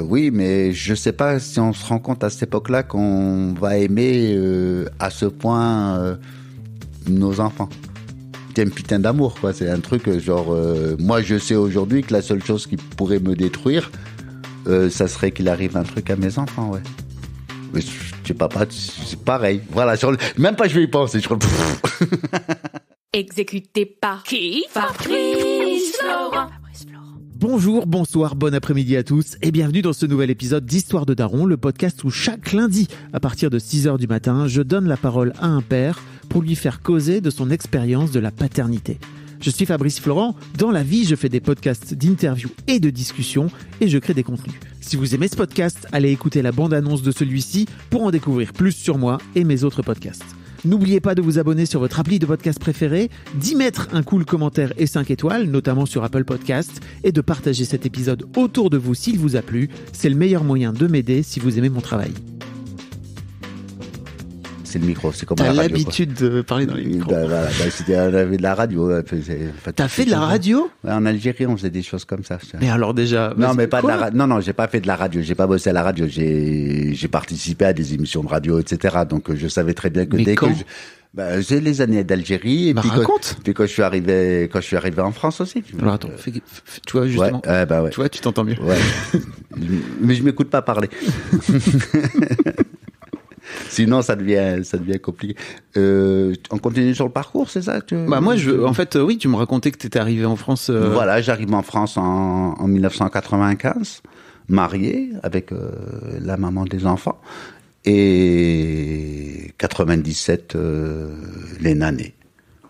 Oui, mais je sais pas si on se rend compte à cette époque-là qu'on va aimer à ce point nos enfants. C'est un putain d'amour, quoi. C'est un truc genre... moi, je sais aujourd'hui que la seule chose qui pourrait me détruire, ça serait qu'il arrive un truc à mes enfants, ouais. Mais je sais pas, c'est pareil. Voilà, même pas je vais y penser. Exécuté par qui? Fabrice Florent. Bonjour, bonsoir, bon après-midi à tous et bienvenue dans ce nouvel épisode d'Histoire de Daron, le podcast où chaque lundi, à partir de 6h du matin, je donne la parole à un père pour lui faire causer de son expérience de la paternité. Je suis Fabrice Florent, dans la vie je fais des podcasts d'interviews et de discussions et je crée des contenus. Si vous aimez ce podcast, allez écouter la bande-annonce de celui-ci pour en découvrir plus sur moi et mes autres podcasts. N'oubliez pas de vous abonner sur votre appli de podcast préféré, d'y mettre un cool commentaire et 5 étoiles, notamment sur Apple Podcasts, et de partager cet épisode autour de vous s'il vous a plu. C'est le meilleur moyen de m'aider si vous aimez mon travail. C'est le micro, c'est comme la radio. T'as l'habitude de parler dans les micros. Voilà, on avait de la radio. T'as fait de la radio? Ouais, en Algérie, on faisait des choses comme ça. Mais alors déjà... Non, mais pas de la radio. Non, j'ai pas fait de la radio. J'ai pas bossé à la radio. J'ai participé à des émissions de radio, etc. Donc, je savais très bien que mais dès quand que j'ai les années d'Algérie. Et puis raconte. Puis quand je suis arrivé en France aussi. Alors attends, tu vois justement. Ouais, tu vois, tu t'entends mieux. Ouais. Mais je m'écoute pas parler. Sinon, ça devient compliqué. On continue sur le parcours, c'est ça? Moi, en fait, oui, tu me racontais que tu étais arrivé en France. Voilà, j'arrive en France en 1995, marié avec la maman des enfants. Et 97, Léna naît.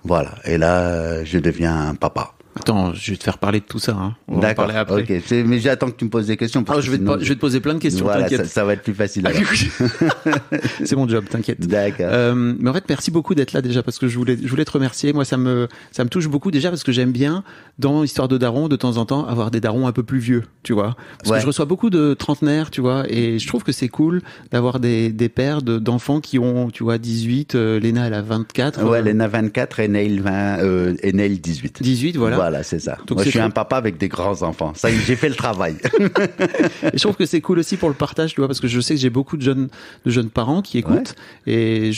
Voilà. Et là, je deviens un papa. Attends, je vais te faire parler de tout ça. Hein. On va en parler après. Ok. Mais j'attends que tu me poses des questions. Je vais te poser plein de questions. Voilà, t'inquiète. Ça va être plus facile. C'est mon job, t'inquiète. D'accord. Mais en fait, merci beaucoup d'être là déjà parce que je voulais te remercier. Moi, ça me touche beaucoup déjà parce que j'aime bien dans Histoire de Daron de temps en temps avoir des darons un peu plus vieux, tu vois. Parce que je reçois beaucoup de trentenaires, tu vois, et je trouve que c'est cool d'avoir des pères d'enfants qui ont, tu vois, 18. Léna, elle a 24. Ouais, Léna 24 et Neil 20 et Neil 18. 18, voilà. Voilà, c'est ça. Donc moi, je suis un papa avec des grands enfants. Ça, j'ai fait le travail. Et je trouve que c'est cool aussi pour le partage, tu vois, parce que je sais que j'ai beaucoup de jeunes parents qui écoutent, et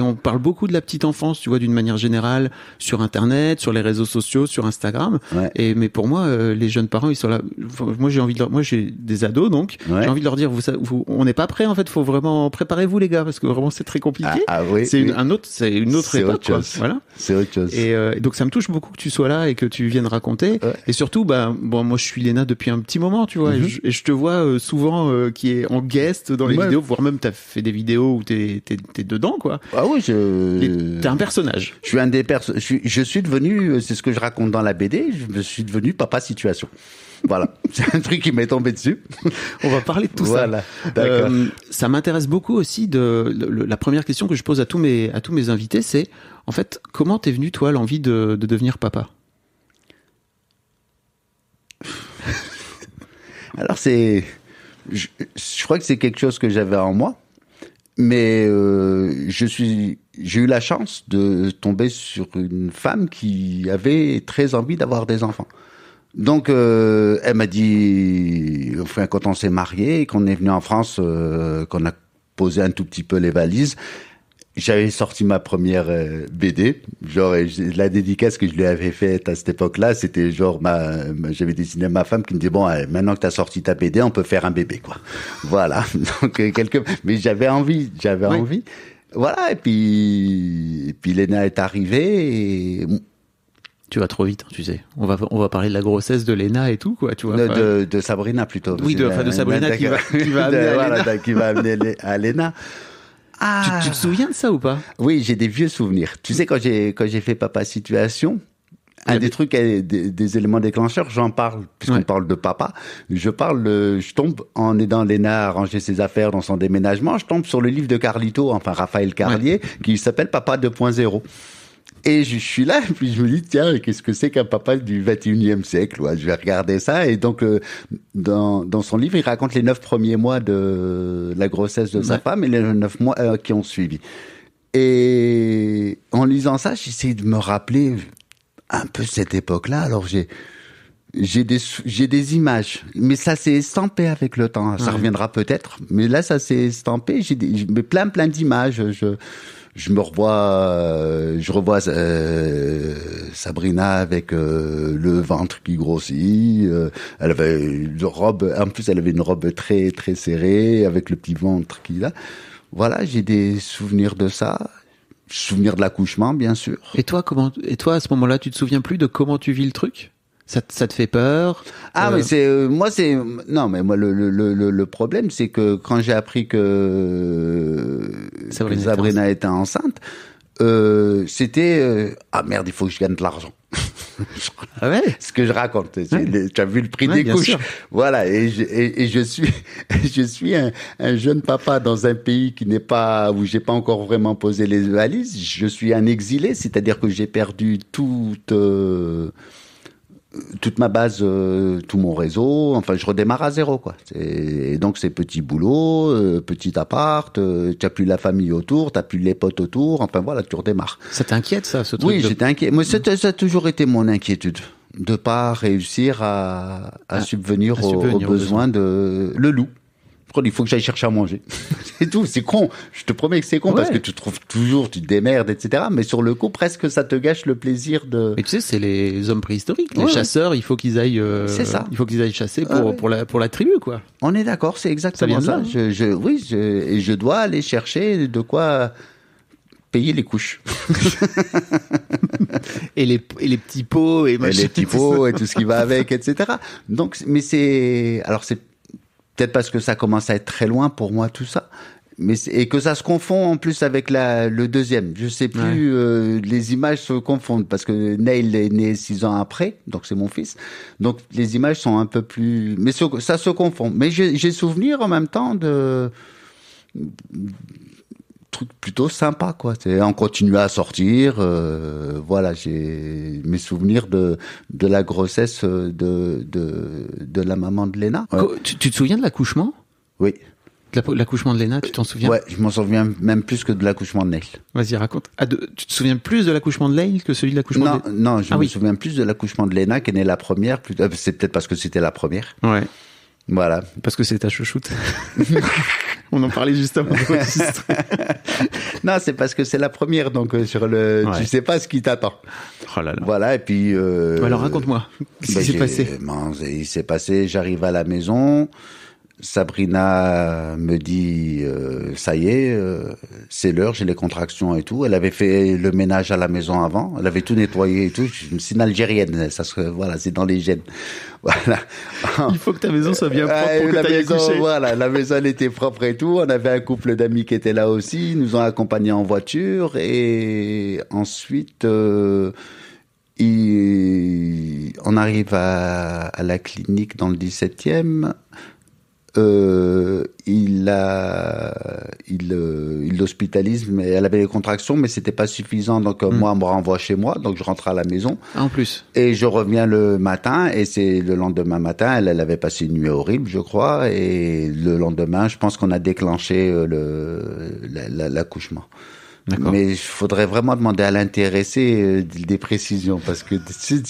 on parle beaucoup de la petite enfance, tu vois, d'une manière générale, sur Internet, sur les réseaux sociaux, sur Instagram. Ouais. Mais pour moi, les jeunes parents, ils sont là. Moi, j'ai des ados, donc j'ai envie de leur dire, on n'est pas prêts, en fait. Faut vraiment préparez-vous, les gars, parce que vraiment c'est très compliqué. Oui, c'est une autre époque, quoi. Voilà. C'est autre chose. Et donc ça me touche beaucoup que tu sois là et que tu viennes raconter. Et surtout, moi je suis Léna depuis un petit moment, tu vois, et je te vois souvent qui est en guest dans les vidéos, voire même t'as fait des vidéos où t'es dedans, quoi. Ah oui, t'es un personnage. Je suis je suis devenu, c'est ce que je raconte dans la BD, je suis devenu papa situation. Voilà, c'est un truc qui m'est tombé dessus. On va parler de tout ça. Voilà, d'accord. Ça m'intéresse beaucoup aussi la première question que je pose à tous mes invités, c'est en fait, comment t'es venu toi l'envie de devenir papa? Alors je crois que c'est quelque chose que j'avais en moi, mais j'ai eu la chance de tomber sur une femme qui avait très envie d'avoir des enfants. Donc elle m'a dit, enfin, quand on s'est mariés, qu'on est venu en France, qu'on a posé un tout petit peu les valises, j'avais sorti ma première BD, genre la dédicace que je lui avais faite à cette époque-là, c'était genre j'avais dessiné ma femme qui me dit bon, maintenant que t'as sorti ta BD, on peut faire un bébé, quoi. Voilà. Donc mais j'avais envie. Voilà. Et puis Léna est arrivée et tu vas trop vite, tu sais. On va parler de la grossesse de Léna et tout, quoi, tu vois. De Sabrina plutôt. Oui, de Sabrina qui va amener à Léna. Qui va amener à Léna. Tu te souviens de ça ou pas? Oui, j'ai des vieux souvenirs. Tu sais, quand j'ai fait Papa Situation, un des trucs, des éléments déclencheurs, j'en parle, puisqu'on parle de papa. Je tombe, en aidant Léna à ranger ses affaires dans son déménagement, je tombe sur le livre de Carlito, enfin Raphaël Carlier, qui s'appelle Papa 2.0. Et je suis là, et puis je me dis, tiens, qu'est-ce que c'est qu'un papa du 21e siècle? Ouais, je vais regarder ça. Et donc, dans son livre, il raconte les 9 premiers mois de la grossesse de sa femme et les 9 mois qui ont suivi. Et en lisant ça, j'essaie de me rappeler un peu cette époque-là. Alors, j'ai des images, mais ça s'est estampé avec le temps. Ça reviendra peut-être, mais là ça s'est estampé. J'ai plein d'images. Je revois Sabrina avec le ventre qui grossit. Elle avait une robe, en plus elle avait une robe très très serrée avec le petit ventre qui là. Voilà, j'ai des souvenirs de ça. Souvenirs de l'accouchement, bien sûr. Et toi, à ce moment-là, tu te souviens plus de comment tu vis le truc? Ça te fait peur? Ah, mais non, mais moi, le problème, c'est que quand j'ai appris que Sabrina était enceinte, c'était, ah merde, il faut que je gagne de l'argent. Ah ouais? Ce que je raconte. Tu as vu le prix des couches. Sûr. Voilà. Et je suis un jeune papa dans un pays où j'ai pas encore vraiment posé les valises. Je suis un exilé, c'est-à-dire que j'ai perdu toute ma base, tout mon réseau. Enfin, je redémarre à zéro, quoi. Et donc, c'est petit boulot, petit appart, t'as plus la famille autour, t'as plus les potes autour. Enfin, voilà, tu redémarres. Ça t'inquiète, ça, ce truc? Oui, j'étais inquiet. Moi, ça a toujours été mon inquiétude. De pas réussir à subvenir aux besoins de le loup. Il faut que j'aille chercher à manger. C'est tout, c'est con. Je te promets que c'est con parce que tu trouves toujours, tu te démerdes, etc. Mais sur le coup, presque ça te gâche le plaisir de... Mais tu sais, c'est les hommes préhistoriques. Les chasseurs, il faut qu'ils aillent, c'est ça. Il faut qu'ils aillent chasser pour la tribu, quoi. On est d'accord, c'est exactement ça. Et je dois aller chercher de quoi payer les couches. et les petits pots et les petits pots et tout ce qui va avec, etc. Donc, mais c'est peut-être parce que ça commence à être très loin pour moi, tout ça. Et que ça se confond en plus avec le deuxième. Je sais plus, les images se confondent parce que Neil est né 6 ans après, donc c'est mon fils. Donc les images sont un peu plus, mais ça se confond. Mais j'ai souvenir en même temps de trucs plutôt sympas, quoi. On continue à sortir, voilà, j'ai mes souvenirs de la grossesse de la maman de Léna. Ouais. Tu te souviens de l'accouchement? Oui. L'accouchement de Léna, tu t'en souviens? Ouais, je m'en souviens même plus que de l'accouchement de Neil. Vas-y, raconte. Tu te souviens plus de l'accouchement de Neil que celui de l'accouchement de... Non, je me souviens plus de l'accouchement de Léna, qui est née la première. C'est peut-être parce que c'était la première. Ouais. Voilà. Parce que c'est ta chouchoute. On en parlait juste avant. Non, c'est parce que c'est la première, donc tu sais pas ce qui t'attend. Oh là là. Voilà, et puis... alors raconte-moi, qu'est-ce qui s'est passé? Il s'est passé, j'arrive à la maison, Sabrina me dit, ça y est, c'est l'heure, j'ai les contractions et tout. Elle avait fait le ménage à la maison avant, elle avait tout nettoyé et tout. C'est une Algérienne, voilà, c'est dans les gènes. Voilà. Il faut que ta maison soit bien propre pour que t'ailles accoucher. Voilà, la maison elle était propre et tout. On avait un couple d'amis qui étaient là aussi, ils nous ont accompagnés en voiture et ensuite on arrive à la clinique dans le 17e. Il l'hospitalise, mais elle avait les contractions, mais c'était pas suffisant, donc moi on me renvoie chez moi, donc je rentre à la maison. En plus. Et je reviens le matin, et c'est le lendemain matin, elle avait passé une nuit horrible, je crois, et le lendemain, je pense qu'on a déclenché l'accouchement. D'accord. Mais il faudrait vraiment demander à l'intéressé des précisions, parce que peut-être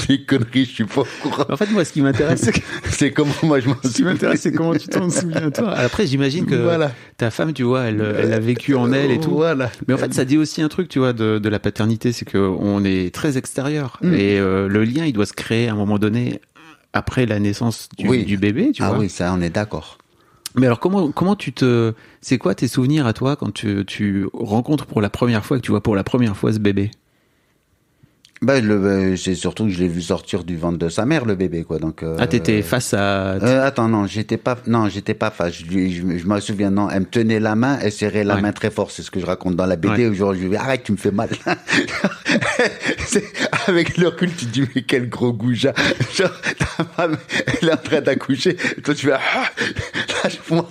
des conneries, je suis pas au courant. En fait, moi, ce qui m'intéresse, c'est comment moi je m'en souviens. Ce qui m'intéresse, c'est comment tu t'en souviens, toi. Après, j'imagine que ta femme, tu vois, elle a vécu en elle et tout. Voilà. Mais en fait, ça dit aussi un truc, tu vois, de la paternité, c'est qu'on est très extérieur. Et le lien, il doit se créer à un moment donné après la naissance du bébé, tu vois. Ah oui, ça, on est d'accord. Mais alors, comment c'est quoi tes souvenirs à toi quand tu rencontres pour la première fois, que tu vois pour la première fois ce bébé? C'est surtout que je l'ai vu sortir du ventre de sa mère, le bébé, quoi. Donc. T'étais face à. Attends, non, j'étais pas face. Je me souviens, non, elle me tenait la main, elle serrait la main très fort. C'est ce que je raconte dans la BD. Où genre, je lui dis, arrête, tu me fais mal. Avec le recul, tu te dis, mais quel gros goujat. Genre, ta femme, elle est en train d'accoucher. Et toi, tu fais, moi,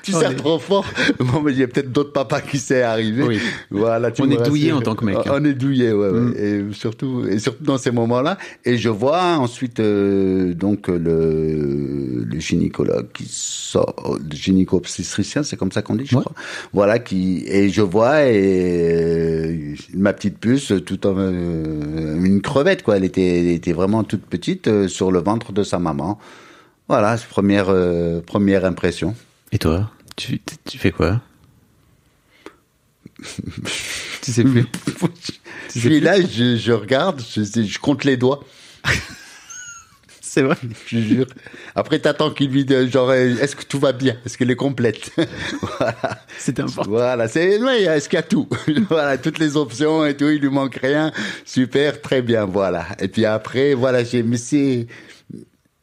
tu sers trop fort. Bon, mais il y a peut-être d'autres papas qui s'est arrivé. Oui. Voilà, On est douillé en tant que mec. On est douillé, ouais. Et surtout dans ces moments-là. Et je vois ensuite, donc, le gynécologue qui sort, le gynéco-obstétricien, c'est comme ça qu'on dit, je crois. Voilà, et je vois, ma petite puce, tout en, une crevette, quoi. Elle était vraiment toute petite, sur le ventre de sa maman. Voilà, première impression. Et toi, tu fais quoi? Tu sais plus. Je suis là, je regarde, je compte les doigts. C'est vrai. Je jure. Après, t'attends qu'il lui dise, genre, est-ce que tout va bien? Est-ce qu'elle est complète? Voilà. C'est important. Voilà, est-ce qu'il y a tout? Voilà, toutes les options et tout, il lui manque rien. Super, très bien, voilà. Et puis après, voilà, mais c'est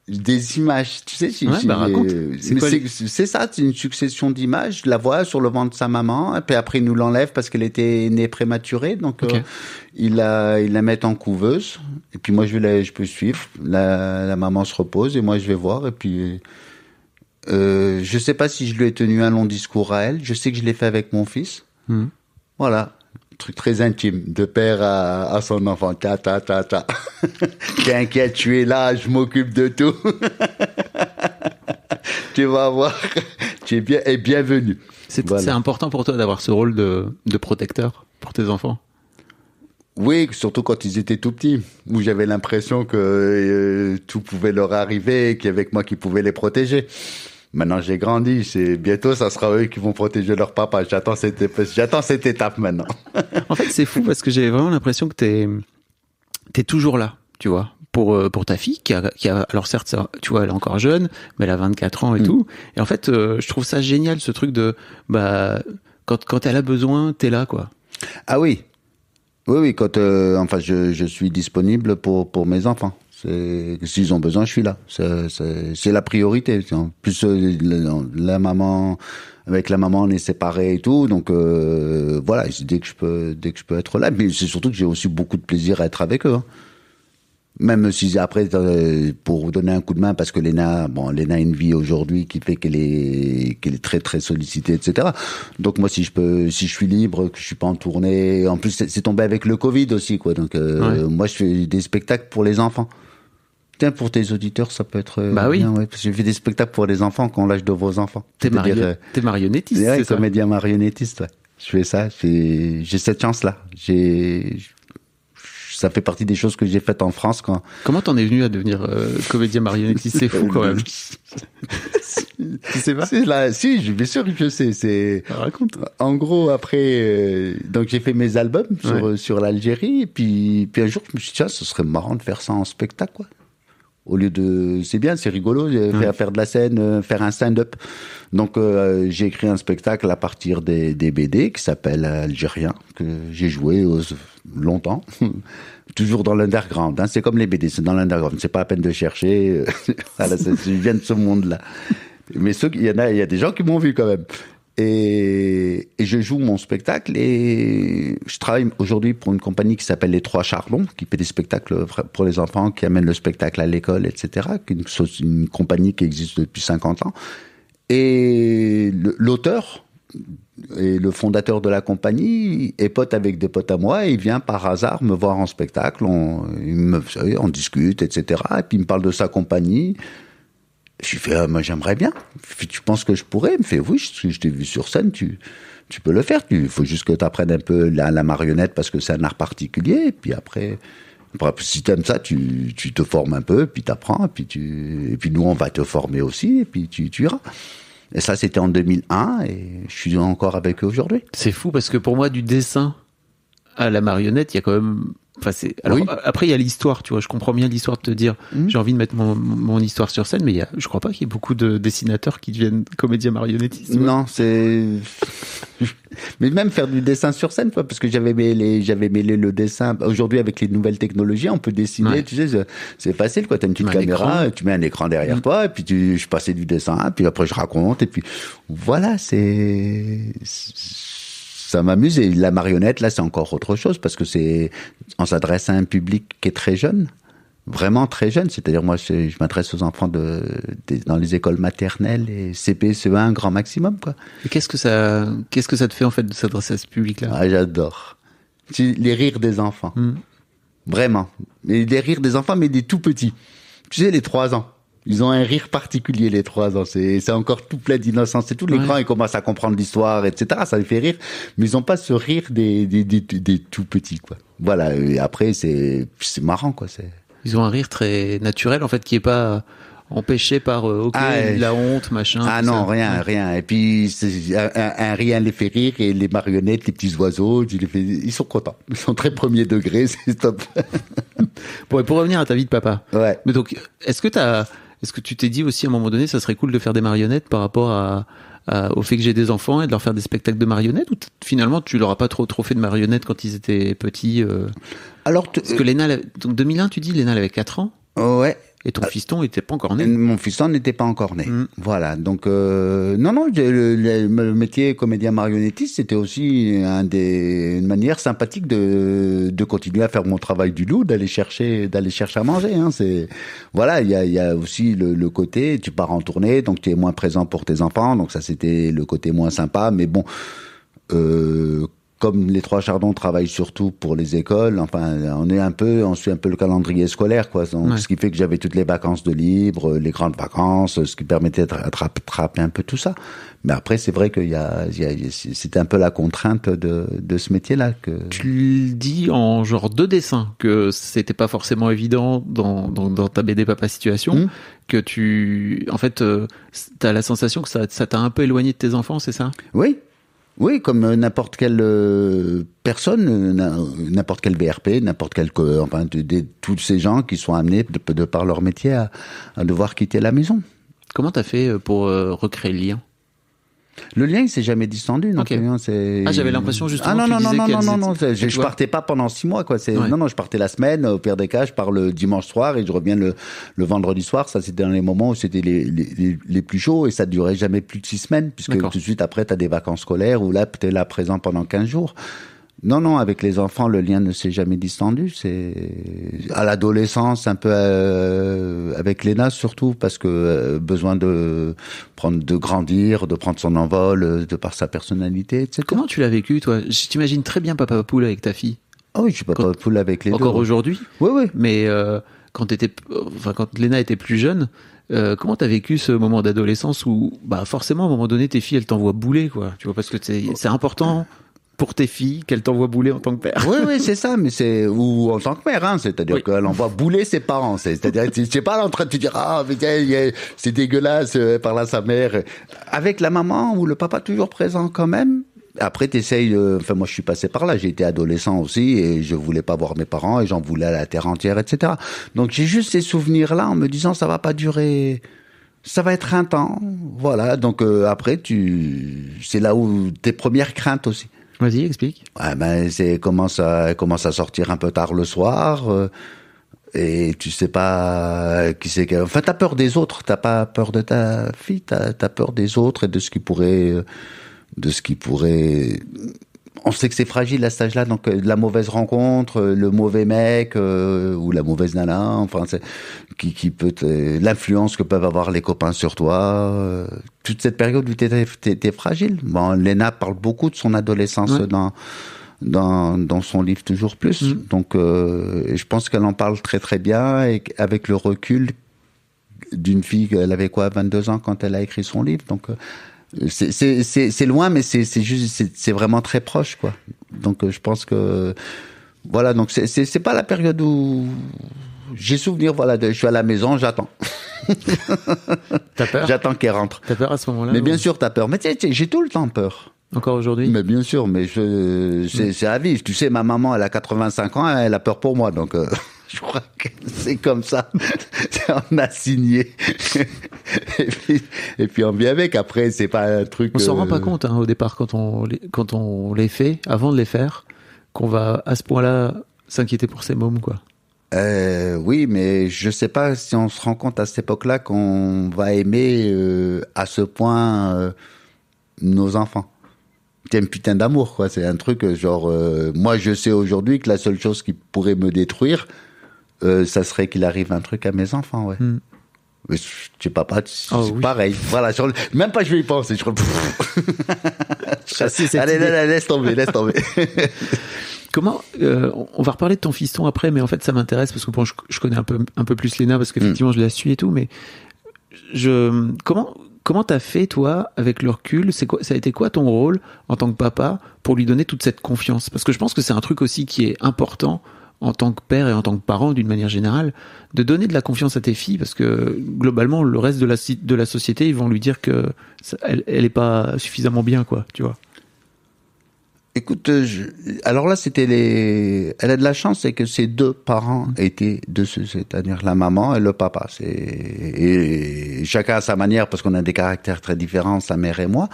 des images, tu sais, raconte. C'est ça, c'est une succession d'images. Je la vois sur le ventre de sa maman, et puis après, il nous l'enlève parce qu'elle était née prématurée, donc, il la met en couveuse, et puis moi, je peux suivre. La maman se repose, et moi, je vais voir, et puis, je sais pas si je lui ai tenu un long discours à elle. Je sais que je l'ai fait avec mon fils. Voilà. Truc très intime, de père à son enfant. T'inquiète, tu es là, je m'occupe de tout. Tu vas voir, tu es bien et bienvenue. C'est important pour toi d'avoir ce rôle de protecteur pour tes enfants? Oui, surtout quand ils étaient tout petits, où j'avais l'impression que tout pouvait leur arriver et qu'il y avait que moi qui pouvais les protéger. Maintenant, j'ai grandi. Bientôt, ça sera eux qui vont protéger leur papa. J'attends cette étape maintenant. En fait, c'est fou parce que j'ai vraiment l'impression que t'es toujours là, tu vois, pour ta fille qui a, alors certes, tu vois, elle est encore jeune, mais elle a 24 ans et tout. Et en fait, je trouve ça génial, ce truc de, quand elle a besoin, t'es là, quoi. Ah oui. Oui, quand, je suis disponible pour mes enfants. S'ils ont besoin, je suis là. C'est la priorité. En plus, la maman, avec la maman, on est séparés et tout. Donc, voilà, dès que je peux être là. Mais c'est surtout que j'ai aussi beaucoup de plaisir à être avec eux. Hein. Même si après, pour vous donner un coup de main, parce que Léna a une vie aujourd'hui qui fait qu'elle est très très sollicitée, etc. Donc moi, si je suis libre, que je suis pas en tournée, en plus c'est tombé avec le Covid aussi, quoi. Donc moi, je fais des spectacles pour les enfants. Tiens, pour tes auditeurs, ça peut être bien, ouais, parce que j'ai fait des spectacles pour les enfants quand l'âge de vos enfants. T'es marionnettiste, c'est ça? Comédien marionnettiste, ouais. Je fais ça, j'ai cette chance-là. Ça fait partie des choses que j'ai faites en France quand. Comment t'en es venu à devenir comédien marionnettiste? C'est fou quand même. Tu sais pas? Si, bien sûr que je sais. Raconte. En gros, après, donc j'ai fait mes albums sur l'Algérie, et puis un jour je me suis dit, tiens, ce serait marrant de faire ça en spectacle, quoi. Au lieu c'est bien, c'est rigolo, faire de la scène, faire un stand-up. Donc j'ai écrit un spectacle à partir des BD qui s'appelle Algérien, que j'ai joué longtemps, toujours dans l'underground. Hein. C'est comme les BD, c'est dans l'underground. C'est pas la peine de chercher. Voilà, je viens de ce monde-là. Mais il y a des gens qui m'ont vu quand même. Et je joue mon spectacle et je travaille aujourd'hui pour une compagnie qui s'appelle Les Trois Chardons, qui fait des spectacles pour les enfants, qui amène le spectacle à l'école, etc. Une compagnie qui existe depuis 50 ans. Et l'auteur et le fondateur de la compagnie est pote avec des potes à moi et il vient par hasard me voir en spectacle. On discute, etc. Et puis il me parle de sa compagnie. Je lui fais, moi j'aimerais bien. Tu penses que je pourrais? Il me fait, oui, je t'ai vu sur scène, tu peux le faire. Il faut juste que tu apprennes un peu la marionnette parce que c'est un art particulier. Et puis après si tu aimes ça, tu te formes un peu, puis tu apprends. Et puis nous, on va te former aussi, et puis tu iras. Et ça, c'était en 2001, et je suis encore avec eux aujourd'hui. C'est fou parce que pour moi, du dessin à la marionnette, il y a quand même. Enfin, alors, oui. Après, il y a l'histoire, tu vois. Je comprends bien l'histoire de te dire, j'ai envie de mettre mon histoire sur scène, mais je crois pas qu'il y ait beaucoup de dessinateurs qui deviennent comédiens marionnettistes. Non, mais même faire du dessin sur scène, quoi, parce que j'avais mêlé le dessin. Aujourd'hui, avec les nouvelles technologies, on peut dessiner, tu sais, c'est facile, quoi. T'as une petite caméra, tu mets un écran derrière toi, et puis je passais du dessin, puis après je raconte, et puis voilà, ça m'amuse. Et la marionnette, là, c'est encore autre chose parce que on s'adresse à un public qui est très jeune. vraiment très jeunes. C'est-à-dire, moi, je m'adresse aux enfants dans les écoles maternelles et CP, CE1, grand maximum, quoi. Et qu'est-ce que ça te fait, en fait, de s'adresser à ce public-là? Ah, j'adore. Les rires des enfants. Vraiment. Et les rires des enfants, mais des tout petits. Tu sais, les 3 ans. Ils ont un rire particulier, les 3 ans. C'est encore tout plein d'innocence. C'est tout. Les grands, ils commencent à comprendre l'histoire, etc. Ça les fait rire. Mais ils ont pas ce rire des tout petits, quoi. Voilà. Et après, c'est marrant, quoi. Ils ont un rire très naturel, en fait, qui est pas empêché par la honte, machin. Ah non, ça. Rien. Et puis un rien les fait rire, et les marionnettes, les petits oiseaux, ils sont contents. Ils sont très premier degré, c'est top. Pour revenir à ta vie de papa. Ouais. Mais donc, est-ce que tu t'es dit aussi à un moment donné, ça serait cool de faire des marionnettes par rapport au fait que j'ai des enfants et de leur faire des spectacles de marionnettes, ou finalement tu leur as pas trop fait de marionnettes quand ils étaient petits? Alors, parce que Léna, donc 2001, tu dis, Léna elle avait 4 ans. Ouais. Et ton fiston n'était pas encore né. Mon fiston n'était pas encore né. Voilà. Donc, non, le métier comédien marionnettiste, c'était aussi une manière sympathique de continuer à faire mon travail du loup, d'aller chercher à manger, hein. Voilà, il y a aussi le côté, tu pars en tournée, donc tu es moins présent pour tes enfants, donc ça c'était le côté moins sympa, mais bon, comme les Trois Chardons travaillent surtout pour les écoles, enfin, on suit un peu le calendrier scolaire, quoi. Donc, ce qui fait que j'avais toutes les vacances de libre, les grandes vacances, ce qui permettait de rattraper un peu tout ça. Mais après, c'est vrai c'était un peu la contrainte de ce métier-là. Tu le dis en genre 2 dessins, que c'était pas forcément évident dans ta BD Papa Situation, que en fait, t'as la sensation que ça t'a un peu éloigné de tes enfants, c'est ça? Oui, comme n'importe quelle personne, n'importe quel VRP, tous ces gens qui sont amenés de par leur métier à devoir quitter la maison. Comment t'as fait pour recréer le lien? Le lien, il s'est jamais distendu. Donc, okay. J'avais l'impression justement non, je vois... partais pas pendant 6 mois, quoi. Non, je partais la semaine. Au pire des cas, je pars le dimanche soir et je reviens le vendredi soir. Ça, c'était dans les moments où c'était les plus chauds, et ça durait jamais plus de 6 semaines, puisque tout de suite après, t'as des vacances scolaires où là, t'es là présent pendant 15 jours. Non, avec les enfants, le lien ne s'est jamais distendu. C'est à l'adolescence, un peu avec Léna surtout, parce que besoin de grandir, de prendre son envol, de par sa personnalité, etc. Comment tu l'as vécu, toi? Je t'imagine très bien Papa Poule avec ta fille. Ah oui, je suis Papa Poule avec les deux. Encore aujourd'hui? Oui. Mais quand Léna était plus jeune, comment t'as vécu ce moment d'adolescence où, forcément, à un moment donné, tes filles, elles t'envoient bouler, quoi. Tu vois, parce que c'est important pour tes filles qu'elles t'envoient bouler en tant que père. Oui, c'est ça, mais ou en tant que mère, hein. C'est-à-dire qu'elle envoie bouler ses parents. C'est-à-dire, c'est pas en train de te dire, mais c'est dégueulasse, par là sa mère. Avec la maman ou le papa toujours présent quand même. Après, t'essayes, moi, je suis passé par là. J'ai été adolescent aussi et je voulais pas voir mes parents et j'en voulais à la terre entière, etc. Donc, j'ai juste ces souvenirs-là en me disant, ça va pas durer. Ça va être un temps. Voilà. Donc, après, c'est là où tes premières craintes aussi. Vas-y, explique. Ouais, commence à sortir un peu tard le soir, et tu sais pas qui c'est. Enfin, t'as peur des autres. T'as pas peur de ta fille. T'as peur des autres et de ce qui pourrait. On sait que c'est fragile à cet âge-là, donc la mauvaise rencontre, le mauvais mec ou la mauvaise nana, enfin, qui peut l'influence que peuvent avoir les copains sur toi. Toute cette période où t'es fragile. Bon, Léna parle beaucoup de son adolescence dans son livre Toujours Plus. Donc, je pense qu'elle en parle très très bien, et avec le recul d'une fille, elle avait 22 ans quand elle a écrit son livre. Donc c'est loin, mais c'est vraiment très proche, quoi. Donc je pense que voilà, donc c'est pas la période où j'ai souvenir, voilà, je suis à la maison, j'attends. T'as peur? J'attends qu'elle rentre. T'as peur à ce moment-là? Mais bien sûr, t'as peur. Mais tu sais, j'ai tout le temps peur. Encore aujourd'hui? Mais bien sûr, mais c'est à vivre. Tu sais, ma maman, elle a 85 ans, elle a peur pour moi, donc je crois que c'est comme ça. On a signé. et puis on vit avec. Après, c'est pas un truc. On s'en rend pas compte, hein, au départ, quand on les fait, avant de les faire, qu'on va à ce point-là s'inquiéter pour ses mômes, quoi. Oui, mais je sais pas si on se rend compte à cette époque-là qu'on va aimer à ce point nos enfants. C'est un putain d'amour, quoi. C'est un truc genre. Moi, je sais aujourd'hui que la seule chose qui pourrait me détruire, ça serait qu'il arrive un truc à mes enfants, ouais. Mais je sais pas, c'est oui. pareil. Voilà, même pas je vais y penser. Allez, laisse tomber. Comment on va reparler de ton fiston après, mais en fait ça m'intéresse parce que bon, je connais un peu plus Léna parce qu'effectivement je la suis et tout, mais comment t'as fait toi avec le recul? Ça a été quoi ton rôle en tant que papa pour lui donner toute cette confiance? Parce que je pense que c'est un truc aussi qui est important en tant que père et en tant que parent d'une manière générale, de donner de la confiance à tes filles, parce que globalement le reste de la société ils vont lui dire que elle est pas suffisamment bien, quoi, tu vois. Écoute, alors là, elle a de la chance, c'est que ses deux parents étaient dessus, c'est-à-dire la maman et le papa. Et chacun à sa manière, parce qu'on a des caractères très différents, sa mère et moi.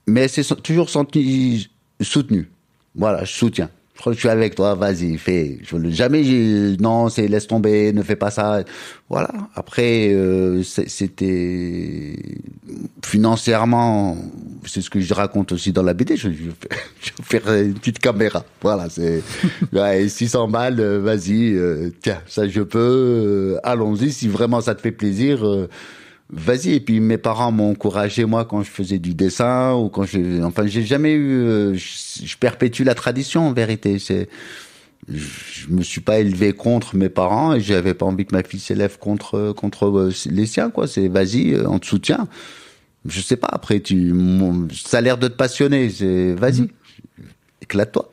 Mais elle s'est toujours sentie soutenue. Voilà, je soutiens. Je crois que je suis avec toi, vas-y, fais. Non, laisse tomber, ne fais pas ça. Voilà. Après, c'était financièrement, c'est ce que je raconte aussi dans la BD. Je vais faire une petite caméra. Voilà, c'est 600 balles, vas-y, tiens, ça je peux. Allons-y, si vraiment ça te fait plaisir. Vas-y. Et puis mes parents m'ont encouragé, moi, quand je faisais du dessin ou quand j'ai jamais eu. Je perpétue la tradition, en vérité. Je me suis pas élevé contre mes parents et j'avais pas envie que ma fille s'élève contre les siens, quoi. C'est vas-y, on te soutient. Je sais pas. Après, ça a l'air de te passionner. C'est vas-y, éclate-toi.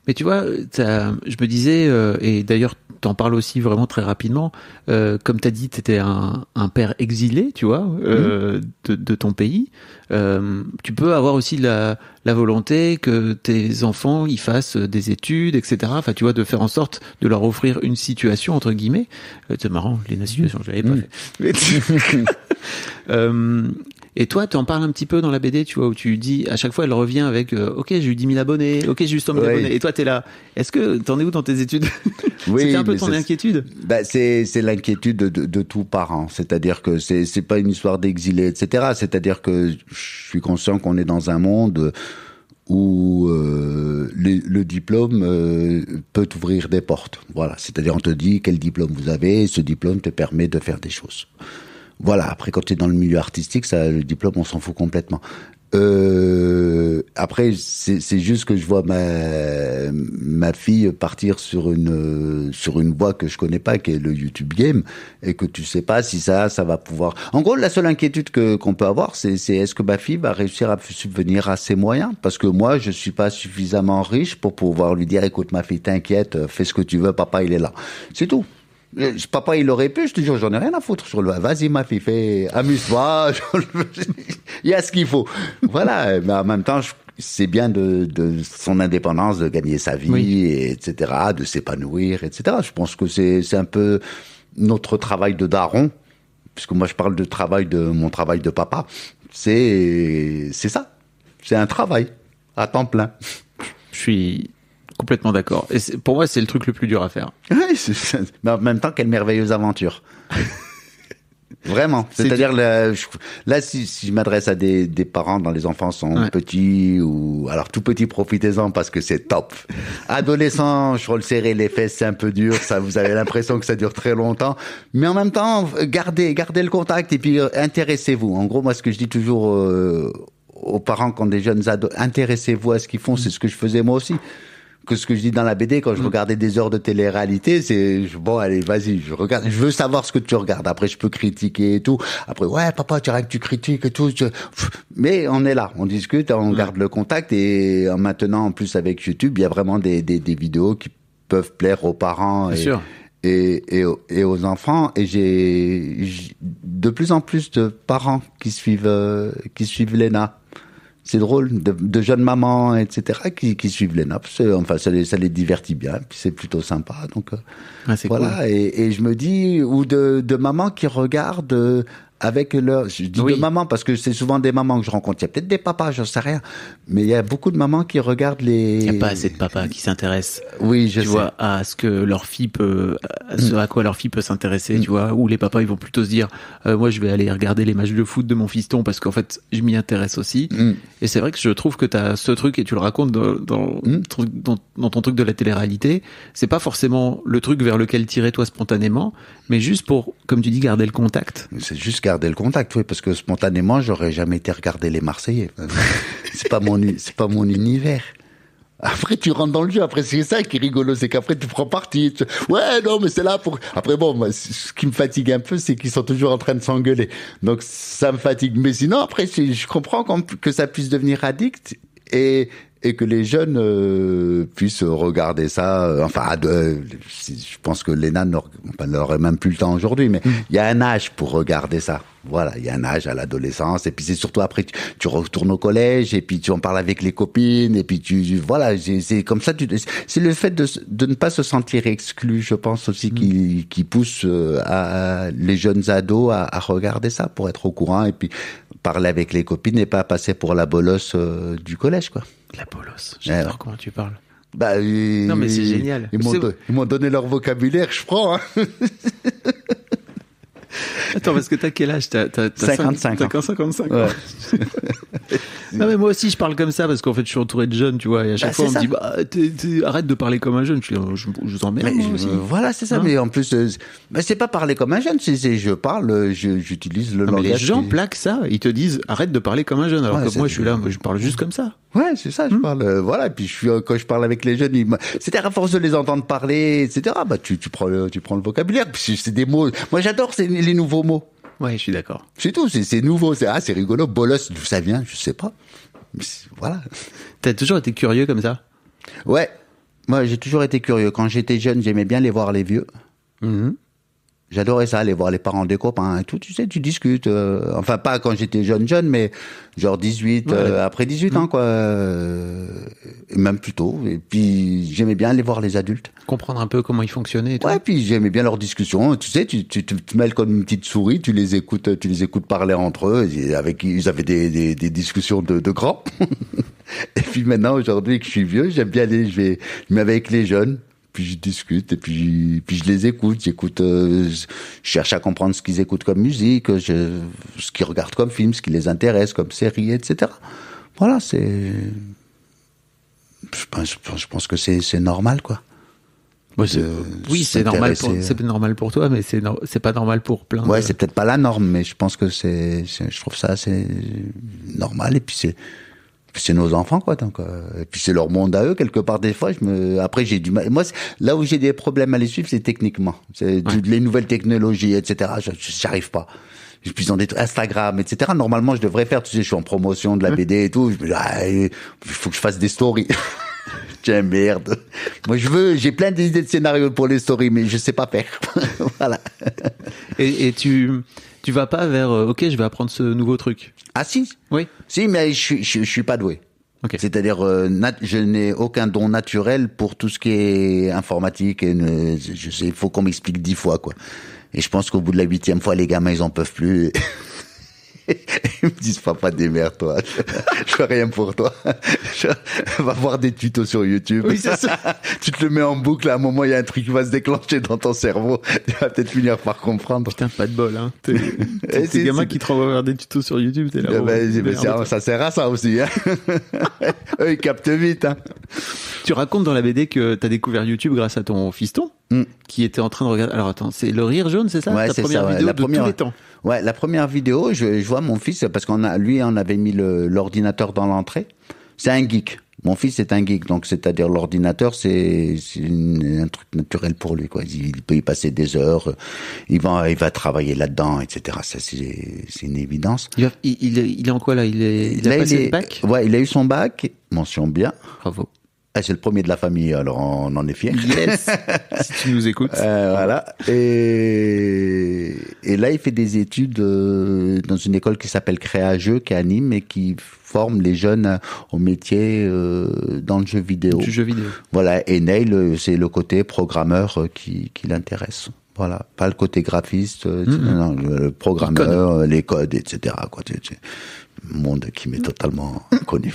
Mais tu vois, je me disais, et d'ailleurs t'en parles aussi vraiment très rapidement, comme t'as dit, t'étais un père exilé, tu vois, de ton pays. Tu peux avoir aussi la volonté que tes enfants ils fassent des études, etc. Enfin, tu vois, de faire en sorte de leur offrir une situation entre guillemets. C'est marrant, la situation, je l'avais pas fait. Et toi, tu en parles un petit peu dans la BD, tu vois, où tu dis, à chaque fois, elle revient avec ok, j'ai eu 10 000 abonnés, ok, j'ai eu 100 000 abonnés. Et toi, t'es là. Est-ce que t'en es où dans tes études? Oui, c'était un peu ton inquiétude? C'est l'inquiétude de tout parent. C'est-à-dire que c'est pas une histoire d'exilé, etc. C'est-à-dire que je suis conscient qu'on est dans un monde où le diplôme peut t'ouvrir des portes. Voilà. C'est-à-dire, on te dit quel diplôme vous avez, et ce diplôme te permet de faire des choses. Voilà, après quand tu es dans le milieu artistique, ça, le diplôme, on s'en fout complètement. Après, c'est juste que je vois ma fille partir sur une voie que je connais pas, qui est le YouTube Game, et que tu sais pas si ça va pouvoir. En gros, la seule inquiétude qu'on peut avoir, c'est est-ce que ma fille va réussir à subvenir à ses moyens? Parce que moi, je suis pas suffisamment riche pour pouvoir lui dire, écoute, ma fille, t'inquiète, fais ce que tu veux, papa, il est là. C'est tout. Papa, il aurait pu, je te jure, j'en ai rien à foutre sur le. Vas-y, ma fille, amuse-toi. Il y a ce qu'il faut. Voilà. Mais en même temps, c'est bien de son indépendance, de gagner sa vie, etc., de s'épanouir, etc. Je pense que c'est un peu notre travail de daron, puisque moi, je parle de mon travail de papa. C'est ça. C'est un travail à temps plein. Je suis complètement d'accord. Et pour moi, c'est le truc le plus dur à faire. Oui, mais en même temps, quelle merveilleuse aventure. Vraiment. C'est-à-dire, là, si je m'adresse à des parents dont les enfants sont petits, ou alors tout petits, profitez-en parce que c'est top. Adolescents, je le serrer les fesses, c'est un peu dur. Ça, vous avez l'impression que ça dure très longtemps. Mais en même temps, gardez le contact et puis intéressez-vous. En gros, moi, ce que je dis toujours aux parents quand des jeunes ados, intéressez-vous à ce qu'ils font. C'est ce que je faisais moi aussi. Que ce que je dis dans la BD, quand je regardais des heures de télé-réalité, bon, allez, vas-y, je regarde, je veux savoir ce que tu regardes. Après, je peux critiquer et tout. Après, ouais, papa, tu arrêtes, tu critiques et tout. Mais on est là, on discute, on garde le contact et maintenant, en plus, avec YouTube, il y a vraiment des vidéos qui peuvent plaire aux parents et aux enfants. Et j'ai de plus en plus de parents qui suivent Léna. C'est drôle, de jeunes mamans, etc., qui suivent les nappes. Enfin, ça les divertit bien, puis c'est plutôt sympa. Donc, c'est voilà. Cool. Et je me dis, ou de mamans qui regardent avec leur, je dis Oui. de maman parce que c'est souvent des mamans que je rencontre. Il y a peut-être des papas, j'en sais rien, mais il y a beaucoup de mamans qui regardent les. Il n'y a pas assez de papas qui s'intéressent. Oui, je Tu sais. vois, à ce que leur fille peut, à ce à quoi leur fille peut s'intéresser, tu vois, où les papas ils vont plutôt se dire, moi je vais aller regarder les matchs de foot de mon fiston parce qu'en fait je m'y intéresse aussi. Et c'est vrai que je trouve que t'as ce truc et tu le racontes dans ton truc de la télé-réalité. C'est pas forcément le truc vers lequel tirer toi spontanément, mais juste pour, comme tu dis, garder le contact. C'est juste garder le contact, oui, parce que spontanément, j'aurais jamais été regarder les Marseillais. C'est pas mon univers. Après, tu rentres dans le jeu. Après, c'est ça qui est rigolo, c'est qu'après, tu prends parti. Ouais, non, mais c'est là pour... Après, bon, moi, ce qui me fatigue un peu, c'est qu'ils sont toujours en train de s'engueuler. Donc, ça me fatigue. Mais sinon, après, je comprends que ça puisse devenir addict et que les jeunes puissent regarder ça. Je pense que les nains n'auraient même plus le temps aujourd'hui, mais il y a un âge pour regarder ça. Voilà, il y a un âge à l'adolescence, et puis c'est surtout après tu retournes au collège, et puis tu en parles avec les copines, et puis voilà, c'est comme ça. C'est le fait de ne pas se sentir exclu, je pense aussi, qui pousse les jeunes ados à regarder ça pour être au courant, et puis parler avec les copines et pas passer pour la bolosse du collège, quoi. La bolos, j'adore Ouais. comment tu parles. Bah, Non, mais c'est génial. Ils m'ont donné leur vocabulaire, je prends. Hein. Attends, parce que t'as quel âge? T'as 55 T'as 55 ans. Ouais. Non, mais moi aussi, je parle comme ça parce qu'en fait, je suis entouré de jeunes, tu vois, et à chaque Bah, fois, on c'est me dit, arrête de parler comme un jeune. Je vous emmerde, Mais moi aussi. voilà, c'est ça. Hein? Mais en plus, c'est pas parler comme un jeune. Je parle, j'utilise le Non, mais langage. les gens plaquent ça. Ils te disent, arrête de parler comme un jeune. Alors Ouais, que moi, c'est- je suis là, moi, je parle juste comme ça. Ouais, c'est ça. Je parle. Voilà. Et puis quand je parle avec les jeunes, c'est à force de les entendre parler, etc. Bah tu prends le vocabulaire. Puis c'est des mots. Moi, j'adore les nouveaux mots. Ouais, je suis d'accord. C'est tout. C'est nouveau. C'est rigolo. Bolos, d'où ça vient, je sais pas. Mais voilà. T'as toujours été curieux comme ça? Ouais. Moi, j'ai toujours été curieux. Quand j'étais jeune, j'aimais bien aller voir les vieux. J'adorais ça, aller voir les parents des copains et tout. Tu sais, tu discutes. Enfin, pas quand j'étais jeune, mais genre 18, Ouais. après 18 ans, quoi. Et même plus tôt. Et puis, j'aimais bien aller voir les adultes. Comprendre un peu comment ils fonctionnaient et tout. Ouais, puis j'aimais bien leurs discussions. Tu sais, tu te mêles comme une petite souris, tu les écoutes parler entre eux. Ils avaient des discussions de grands. Et puis maintenant, aujourd'hui que je suis vieux, j'aime bien aller, je mets avec les jeunes. Puis je discute et puis je les écoute. Je cherche à comprendre ce qu'ils écoutent comme musique, ce qu'ils regardent comme film, ce qui les intéresse comme série, etc. Voilà, je pense que c'est normal, quoi. Ouais, oui, c'est normal pour toi, mais c'est pas normal pour plein. Ouais, c'est peut-être pas la norme, mais je pense que je trouve ça assez normal. Et puis c'est nos enfants, quoi. Donc, et puis c'est leur monde à eux quelque part. Des fois, après j'ai du mal. Moi, là où j'ai des problèmes à les suivre, c'est techniquement. Les nouvelles technologies, etc. J'arrive pas. Puis ils ont des trucs Instagram, etc. Normalement, je devrais faire. Tu sais, je suis en promotion de la BD et tout. Je me dis, il faut que je fasse des stories. Tiens, merde. Moi, j'ai plein d'idées de scénarios pour les stories, mais je sais pas faire. Voilà. Et tu vas pas vers, ok, je vais apprendre ce nouveau truc. Ah si. Oui. Si, mais je suis pas doué. Ok. C'est-à-dire, je n'ai aucun don naturel pour tout ce qui est informatique. Je sais, il faut qu'on m'explique 10 fois, quoi. Et je pense qu'au bout de la 8e fois, les gamins, ils en peuvent plus. Ils me disent, papa, démerde-toi. Je fais rien pour toi. Va voir des tutos sur YouTube. Oui, c'est ça. Tu te le mets en boucle, à un moment, il y a un truc qui va se déclencher dans ton cerveau. Tu vas peut-être finir par comprendre. Putain, pas de bol, hein. Et T'es gamin qui te renvoient vers des tutos sur YouTube, t'es là. Eh oh, ben, merde. ça sert à ça aussi. Hein. Eux, ils captent vite. Hein. Tu racontes dans la BD que t'as découvert YouTube grâce à ton fiston, qui était en train de regarder. Alors attends, c'est Le Rire Jaune, c'est ça? Ouais, ta c'est première ça, ouais. vidéo La de première- tous les temps. Ouais, la première vidéo, je vois mon fils, parce on avait mis l'ordinateur dans l'entrée. C'est un geek. Mon fils est un geek, donc c'est-à-dire l'ordinateur, c'est un truc naturel pour lui, quoi. Il peut y passer des heures, il va travailler là-dedans, etc. Ça, c'est une évidence. Il est en quoi là? Il a Là, passé le bac? Ouais, il a eu son bac, mention bien. Bravo. Ah, c'est le premier de la famille, alors on en est fiers. Yes. Si tu nous écoutes. Voilà. Et là, il fait des études dans une école qui s'appelle Créa-Jeux, qui anime et qui forme les jeunes au métier dans le jeu vidéo. Du jeu vidéo. Voilà. Et Neil, c'est le côté programmeur qui l'intéresse. Voilà, pas le côté graphiste, non, le programmeur, les codes, etc. Quoi. Un monde qui m'est totalement connu.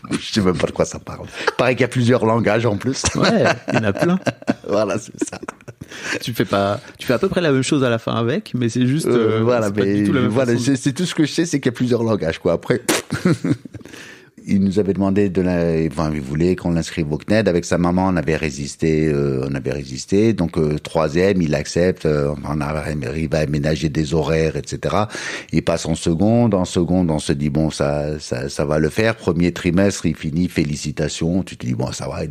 Je sais même pas de quoi ça parle. Pareil qu'il y a plusieurs langages en plus. Ouais, il y en a plein. Voilà, c'est ça. Tu fais à peu près la même chose à la fin avec, mais c'est juste, voilà, c'est pas mais du tout la même voilà, façon. c'est tout ce que je sais, c'est qu'il y a plusieurs langages, quoi. Après. Il nous avait demandé il voulait qu'on l'inscrive au CNED. Avec sa maman, on avait résisté. Donc, troisième, il accepte. On arrive à aménager des horaires, etc. Il passe en seconde. En seconde, on se dit, bon, ça va le faire. Premier trimestre, il finit. Félicitations. Tu te dis, bon, ça va,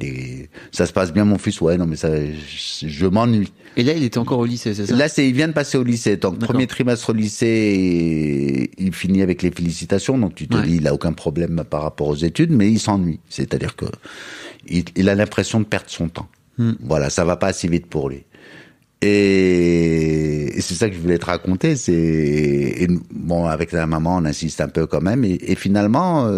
ça se passe bien, mon fils. Ouais, non, mais je m'ennuie. Et là, il était encore au lycée, c'est ça? Là, il vient de passer au lycée. Donc, D'accord. premier trimestre au lycée, et il finit avec les félicitations. Donc, tu te dis, il a aucun problème par rapport aux études, mais il s'ennuie. C'est-à-dire que il a l'impression de perdre son temps. Voilà, ça va pas assez vite pour lui. Et c'est ça que je voulais te raconter. Bon, avec la maman, on insiste un peu quand même. Et finalement,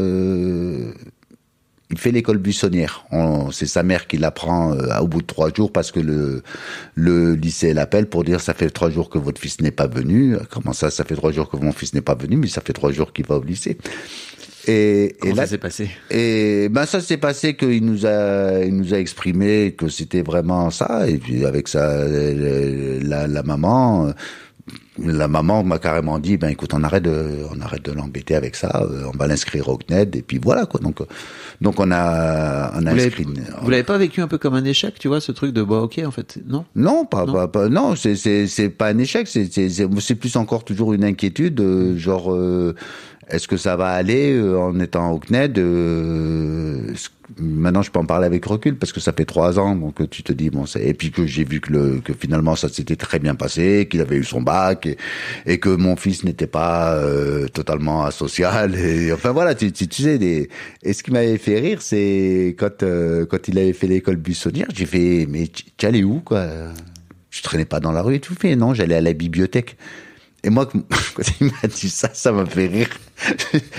il fait l'école buissonnière. C'est sa mère qui l'apprend au bout de 3 jours parce que le lycée l'appelle pour dire ça fait 3 jours que votre fils n'est pas venu. Comment ça fait 3 jours que mon fils n'est pas venu, mais ça fait 3 jours qu'il va au lycée. Comment là, ça s'est passé? Et ben ça s'est passé qu'il nous a exprimé que c'était vraiment ça. Et puis avec ça, la maman. La maman m'a carrément dit, ben écoute, on arrête de l'embêter avec ça, on va l'inscrire au CNED et puis voilà quoi. Donc on a inscrit. Vous l'avez pas vécu un peu comme un échec, tu vois, ce truc de bah ok en fait, non? Non, non, c'est pas un échec, c'est plus encore toujours une inquiétude, genre est-ce que ça va aller en étant au CNED maintenant je peux en parler avec recul parce que ça fait 3 ans, donc tu te dis bon, et puis que j'ai vu que finalement ça s'était très bien passé, qu'il avait eu son bac et que mon fils n'était pas totalement asocial, et enfin voilà, tu sais, et ce qui m'avait fait rire, c'est quand il avait fait l'école buissonnière, j'ai fait mais tu allais où quoi? Je traînais pas dans la rue et tout, fait non, j'allais à la bibliothèque. Et moi, quand il m'a dit ça m'a fait rire.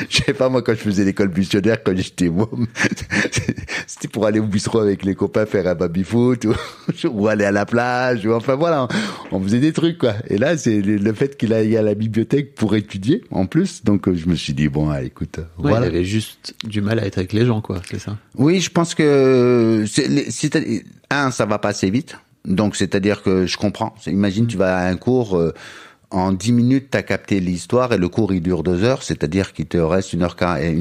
Je sais pas, moi, quand je faisais l'école buissonnière, quand j'étais môme, c'était pour aller au bistrot avec les copains faire un baby-foot, ou aller à la plage, ou enfin voilà, on faisait des trucs, quoi. Et là, c'est le fait qu'il aille à la bibliothèque pour étudier, en plus. Donc, je me suis dit, bon, écoute, Ouais, voilà. il avait juste du mal à être avec les gens, quoi, c'est ça? Oui, je pense que, ça va pas assez vite. Donc, c'est-à-dire que je comprends. Imagine, tu vas à un cours, en 10 minutes, t'as capté l'histoire et le cours, il dure 2 heures, c'est-à-dire qu'il te reste 1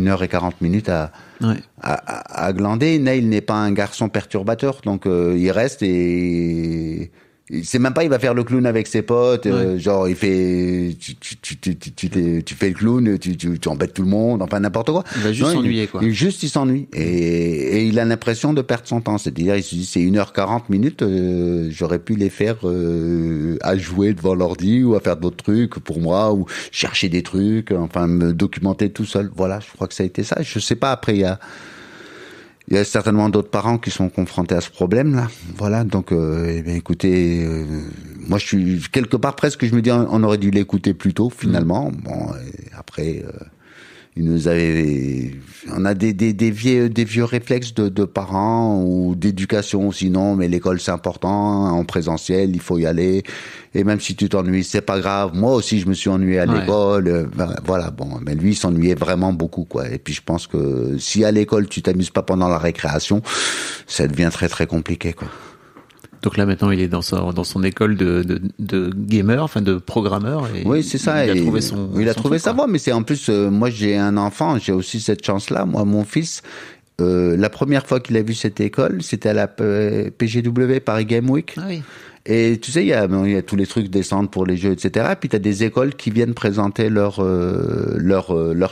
heure et 40 minutes à glander. Neil n'est pas un garçon perturbateur, donc il reste et c'est même pas il va faire le clown avec ses potes, genre il fait tu fais le clown, tu embêtes tout le monde, enfin n'importe quoi. Il va juste s'ennuyer, quoi. Il s'ennuie et il a l'impression de perdre son temps, c'est-à-dire il se dit c'est 1 heure 40 minutes, j'aurais pu les faire à jouer devant l'ordi ou à faire d'autres trucs pour moi ou chercher des trucs, enfin me documenter tout seul. Voilà, je crois que ça a été ça. Je sais pas, après il y a certainement d'autres parents qui sont confrontés à ce problème-là. Voilà, donc, eh bien, écoutez, moi, je suis quelque part presque, je me dis, on aurait dû l'écouter plus tôt, finalement. Bon, et après, on a des vieux réflexes de parents ou d'éducation, sinon, mais l'école c'est important, en présentiel, il faut y aller. Et même si tu t'ennuies, c'est pas grave. Moi aussi, je me suis ennuyé à l'école. Voilà, bon, mais lui, il s'ennuyait vraiment beaucoup, quoi. Et puis, je pense que si à l'école, tu t'amuses pas pendant la récréation, ça devient très, très compliqué, quoi. Donc là, maintenant, il est dans son école de gamer, enfin, de programmeur. Et oui, c'est ça. Il a trouvé il a trouvé sa voie, mais c'est en plus, moi, j'ai un enfant, j'ai aussi cette chance-là. Moi, mon fils, la première fois qu'il a vu cette école, c'était à la PGW, Paris Game Week. Ah oui. Et tu sais, il y a tous les trucs des stands pour les jeux, etc. Et puis t'as des écoles qui viennent présenter leur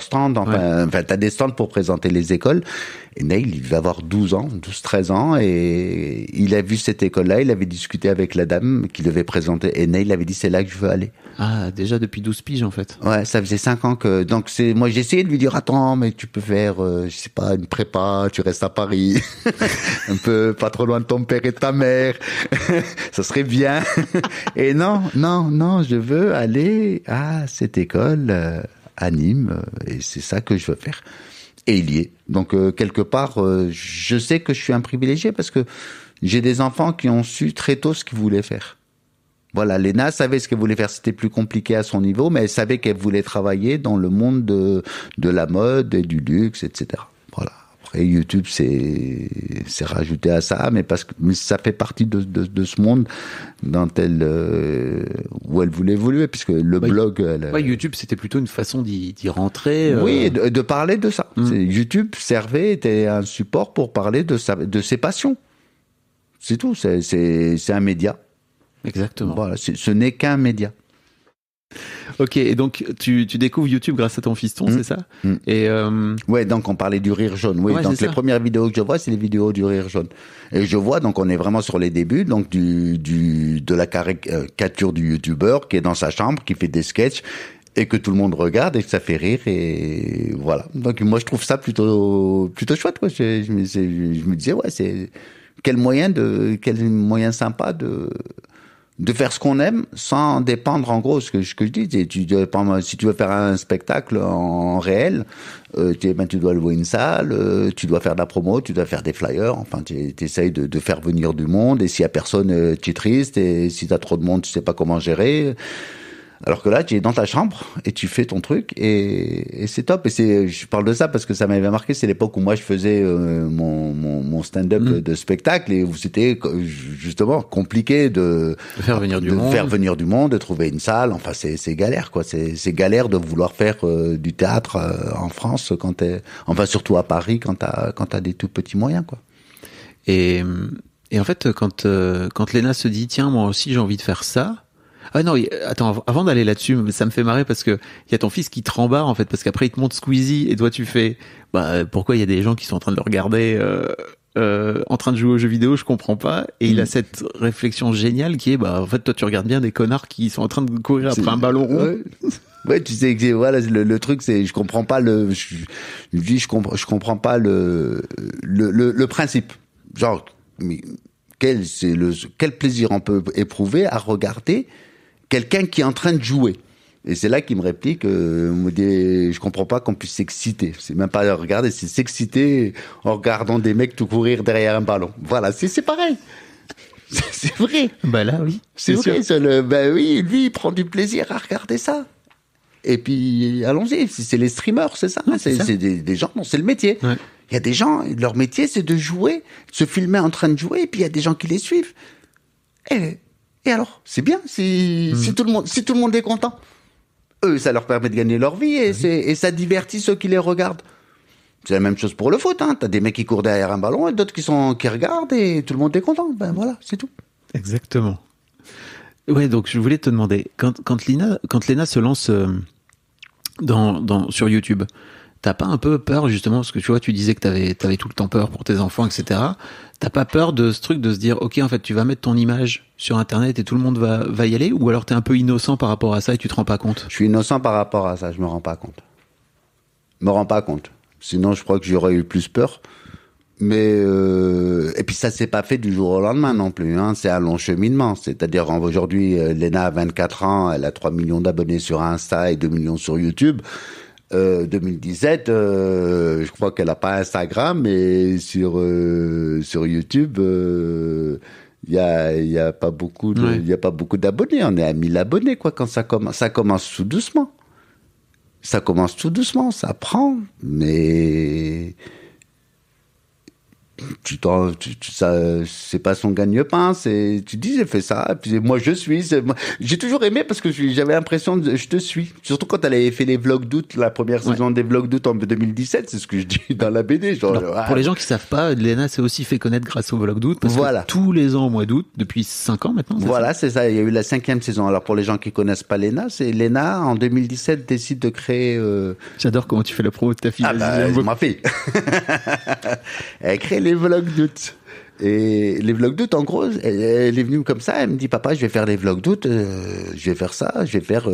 stand. Enfin, t'as des stands pour présenter les écoles. Et Neil, il devait avoir 13 ans, et il a vu cette école-là, il avait discuté avec la dame qui devait présenter, et Neil avait dit, c'est là que je veux aller. Ah, déjà depuis 12 piges, en fait. Ouais, ça faisait 5 ans que, donc moi j'ai essayé de lui dire, attends, mais tu peux faire, je sais pas, une prépa, tu restes à Paris, un peu pas trop loin de ton père et de ta mère, ça serait bien. Et non, je veux aller à cette école, à Nîmes, et c'est ça que je veux faire. Et il y est. Donc, quelque part, je sais que je suis un privilégié parce que j'ai des enfants qui ont su très tôt ce qu'ils voulaient faire. Voilà, Léna savait ce qu'elle voulait faire. C'était plus compliqué à son niveau, mais elle savait qu'elle voulait travailler dans le monde de la mode et du luxe, etc. Voilà. Après, YouTube, c'est rajouté à ça, mais mais ça fait partie de ce monde où elle voulait évoluer, puisque le blog... YouTube, c'était plutôt une façon d'y rentrer. Oui, de parler de ça. YouTube était un support pour parler de ses passions. C'est tout, c'est un média. Exactement. Voilà, ce n'est qu'un média. Ok, et donc tu découvres YouTube grâce à ton fiston, c'est ça? Et ouais, donc on parlait du rire jaune. Oui, ouais, donc les premières vidéos que je vois, c'est les vidéos du rire jaune. Et je vois, donc on est vraiment sur les débuts, donc de la caricature du youtubeur qui est dans sa chambre, qui fait des sketchs et que tout le monde regarde et que ça fait rire, et voilà. Donc moi je trouve ça plutôt chouette, quoi. Je me disais, ouais, c'est quel moyen sympa de faire ce qu'on aime sans dépendre, en gros, ce que je dis. Si tu veux faire un spectacle en réel, tu dois louer une salle, tu dois faire de la promo, tu dois faire des flyers, enfin, tu essayes de faire venir du monde, et s'il y a personne, tu es triste, et si t'as trop de monde, tu sais pas comment gérer. Alors que là, tu es dans ta chambre et tu fais ton truc, et c'est top. Et je parle de ça parce que ça m'avait marqué. C'est l'époque où moi je faisais mon stand-up de spectacle, et où c'était justement compliqué de faire venir du monde, de trouver une salle. Enfin, c'est galère, quoi. C'est galère de vouloir faire du théâtre en France surtout à Paris quand t'as des tout petits moyens, quoi. Et en fait, quand Léna se dit, tiens, moi aussi j'ai envie de faire ça. Ah non, attends, avant d'aller là-dessus, ça me fait marrer parce que il y a ton fils qui te rembarre, en fait, parce qu'après il te montre Squeezie, et toi tu fais, pourquoi il y a des gens qui sont en train de le regarder en train de jouer aux jeux vidéo, je comprends pas. Et il a cette réflexion géniale qui est, en fait, toi tu regardes bien des connards qui sont en train de courir après un ballon rond. Ouais. Ouais, tu sais que voilà, le truc, c'est, je comprends pas je comprends pas le principe. Genre, mais quel plaisir on peut éprouver à regarder quelqu'un qui est en train de jouer. Et c'est là qu'il me réplique, je comprends pas qu'on puisse s'exciter. C'est même pas regarder, c'est s'exciter en regardant des mecs tout courir derrière un ballon. Voilà, c'est pareil. C'est vrai. Là, oui. C'est vrai. Oui, lui, il prend du plaisir à regarder ça. Et puis, allons-y. C'est les streamers, c'est ça. Ouais, c'est des gens, non, c'est le métier. Ouais. Il y a des gens, leur métier, c'est de jouer, de se filmer en train de jouer, et puis il y a des gens qui les suivent. Et alors, c'est bien si tout le monde est content. Eux, ça leur permet de gagner leur vie, et ça divertit ceux qui les regardent. C'est la même chose pour le foot, hein. T'as des mecs qui courent derrière un ballon et d'autres qui regardent, et tout le monde est content. Ben voilà, c'est tout. Exactement. Ouais, donc je voulais te demander, quand Léna se lance sur YouTube, t'as pas un peu peur, justement, parce que tu vois, tu disais que t'avais tout le temps peur pour tes enfants, etc. T'as pas peur de ce truc de se dire, ok, en fait, tu vas mettre ton image sur Internet et tout le monde va y aller, ou alors t'es un peu innocent par rapport à ça et tu te rends pas compte? Je suis innocent par rapport à ça, je me rends pas compte. Sinon, je crois que j'aurais eu plus peur. Mais et puis ça s'est pas fait du jour au lendemain non plus, hein. C'est un long cheminement. C'est-à-dire, aujourd'hui, Léna a 24 ans, elle a 3 millions d'abonnés sur Insta et 2 millions sur YouTube. 2017, je crois qu'elle a pas Instagram, mais sur YouTube, il y a pas beaucoup d'abonnés. On est à 1000 abonnés, quoi. Quand ça commence tout doucement. Ça prend, mais c'est pas son gagne-pain, tu dis, j'ai fait ça, et puis moi j'ai toujours aimé, parce que j'avais l'impression je te suis. Surtout quand elle avait fait les vlogs d'août, la première saison des vlogs d'août en 2017, c'est ce que je dis dans la BD. Pour les gens qui savent pas, Léna s'est aussi fait connaître grâce aux vlogs d'août, parce que tous les ans au mois d'août, depuis 5 ans maintenant. C'est ça, il y a eu la 5e saison. Alors pour les gens qui connaissent pas Léna, c'est Léna, en 2017, décide de créer... J'adore comment tu fais la promo de ta fille. Ma fille. Elle crée les vlogs d'août. Et les vlogs d'août, en gros, elle est venue comme ça, elle me dit, papa, je vais faire les vlogs d'août, je vais faire ça, je vais faire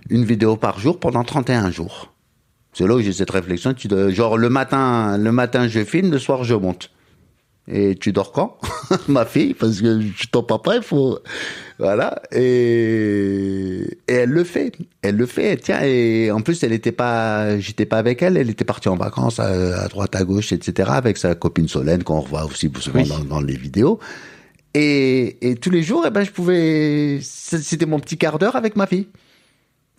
une vidéo par jour pendant 31 jours. C'est là où j'ai cette réflexion, genre le matin je filme, le soir je monte. Et tu dors quand? Ma fille, parce que je suis ton papa, il faut... Voilà. Et elle le fait, tiens, et en plus, j'étais pas avec elle était partie en vacances à droite, à gauche, etc., avec sa copine Solène, qu'on revoit aussi souvent dans les vidéos. Et tous les jours, c'était mon petit quart d'heure avec ma fille.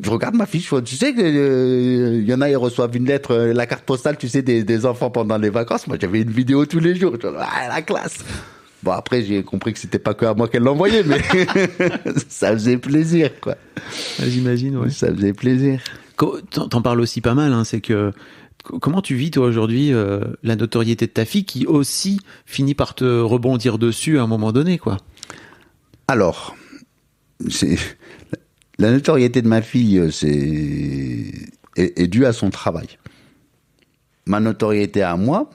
Je regarde ma fille, tu sais que y en a, ils reçoivent une lettre, la carte postale, tu sais, des enfants pendant les vacances. Moi, j'avais une vidéo tous les jours. La classe. Bon, après, j'ai compris que c'était pas que à moi qu'elle l'envoyait, mais ça faisait plaisir, quoi. J'imagine, ouais. Ça faisait plaisir. T'en parles aussi pas mal, hein, c'est que comment tu vis toi aujourd'hui la notoriété de ta fille qui aussi finit par te rebondir dessus à un moment donné, quoi. Alors, la notoriété de ma fille est due à son travail. Ma notoriété à moi,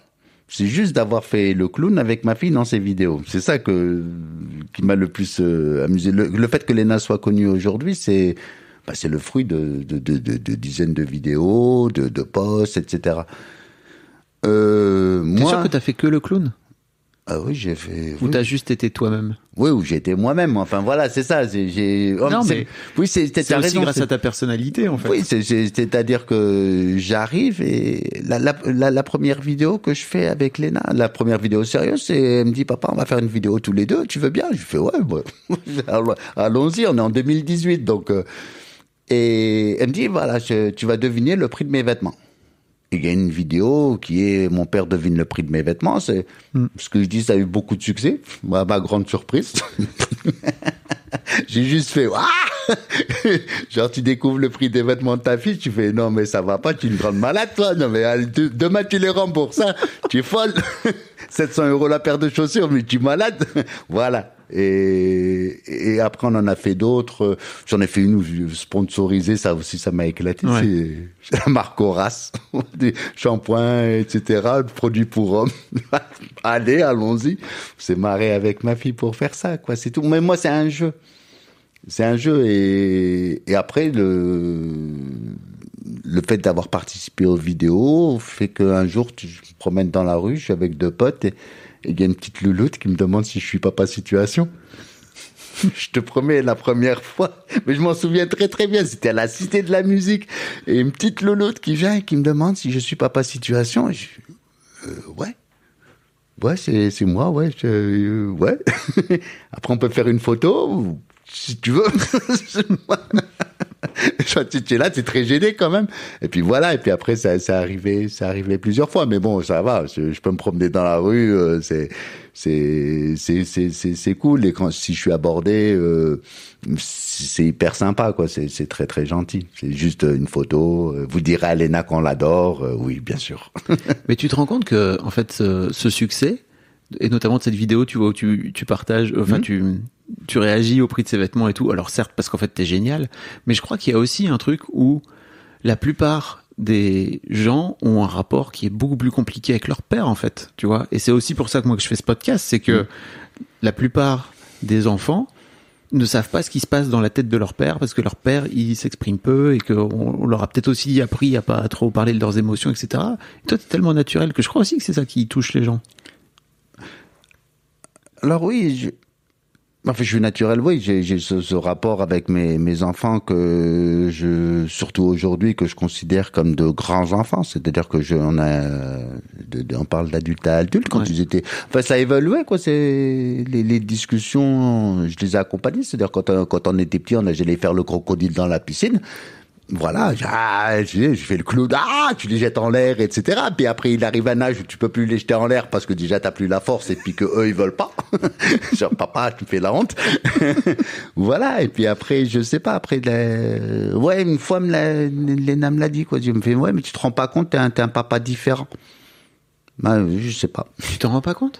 c'est juste d'avoir fait le clown avec ma fille dans ses vidéos. C'est ça qui m'a le plus amusé. Le fait que Léna soit connue aujourd'hui, c'est le fruit de dizaines de vidéos, de posts, etc. T'es sûr que t'as fait que le clown ? Ah oui, j'ai fait. Ou t'as juste été toi-même ? Oui, ou j'ai été moi-même. Enfin voilà, c'est ça. Oui, c'est aussi grâce à ta personnalité, en fait. Oui, c'est-à-dire que j'arrive et la première vidéo que je fais avec Léna, la première vidéo sérieuse, elle me dit, papa, on va faire une vidéo tous les deux. Tu veux bien ? Je fais ouais, allons-y. On est en 2018, donc. Et elle me dit, voilà, tu vas deviner le prix de mes vêtements. Il y a une vidéo qui est mon père devine le prix de mes vêtements. C'est ce que je dis, ça a eu beaucoup de succès. Ma grande surprise. J'ai juste fait genre tu découvres le prix des vêtements de ta fille, tu fais non mais ça va pas, tu es une grande malade toi. Non mais allez, demain tu les rembourses, hein. Tu es folle. 700 € la paire de chaussures, mais tu es malade. Voilà. Et après on en a fait d'autres. J'en ai fait une sponsorisée, ça aussi ça m'a éclaté. Ouais. C'est la marque Horace, des shampoings, etc., produits pour hommes. Allez, allons-y. C'est marré avec ma fille pour faire ça, quoi. C'est tout. Mais moi c'est un jeu. C'est un jeu et après le fait d'avoir participé aux vidéos fait qu'un jour je me promène dans la rue, je suis avec deux potes et il y a une petite louloute qui me demande si je suis papa situation. Je te promets, la première fois, mais je m'en souviens très très bien, c'était à la Cité de la Musique et une petite louloute qui vient et qui me demande si je suis papa situation. Et ouais, c'est moi, ouais. Ouais. Après on peut faire une photo si tu veux. Tu es là, tu es très gêné quand même. Et puis voilà, et puis après ça arrivé plusieurs fois, mais bon, ça va, je peux me promener dans la rue, c'est cool. Et si je suis abordé, c'est hyper sympa, quoi. C'est très très gentil. C'est juste une photo. Vous direz à Léna qu'on l'adore, oui, bien sûr. Mais tu te rends compte que en fait ce succès, et notamment de cette vidéo, tu vois, où tu partages, enfin tu réagis au prix de ses vêtements et tout. Alors certes, parce qu'en fait t'es génial, mais je crois qu'il y a aussi un truc où la plupart des gens ont un rapport qui est beaucoup plus compliqué avec leur père, en fait, tu vois. Et c'est aussi pour ça que moi que je fais ce podcast, c'est que la plupart des enfants ne savent pas ce qui se passe dans la tête de leur père, parce que leur père, il s'exprime peu, et qu'on leur a peut-être aussi appris à pas trop parler de leurs émotions, etc. Et toi, t'es tellement naturel que je crois aussi que c'est ça qui touche les gens. Alors oui, je suis naturel, oui. J'ai ce rapport avec mes enfants surtout aujourd'hui, que je considère comme de grands enfants. C'est-à-dire que on parle d'adulte à adulte quand ils étaient. Enfin, ça évoluait, quoi. C'est les discussions, je les ai accompagnés. C'est-à-dire quand on était petit, j'allais faire le crocodile dans la piscine. Voilà, je fais le clown, tu les jettes en l'air, etc. Puis après, il arrive un âge où tu peux plus les jeter en l'air parce que déjà t'as plus la force et puis que eux ils veulent pas. Genre, papa, tu me fais la honte. Voilà, et puis après, je sais pas, après, une fois, Léna me l'a dit, quoi. Je me fais, ouais, mais tu te rends pas compte, t'es un papa différent. Je sais pas. Tu t'en rends pas compte?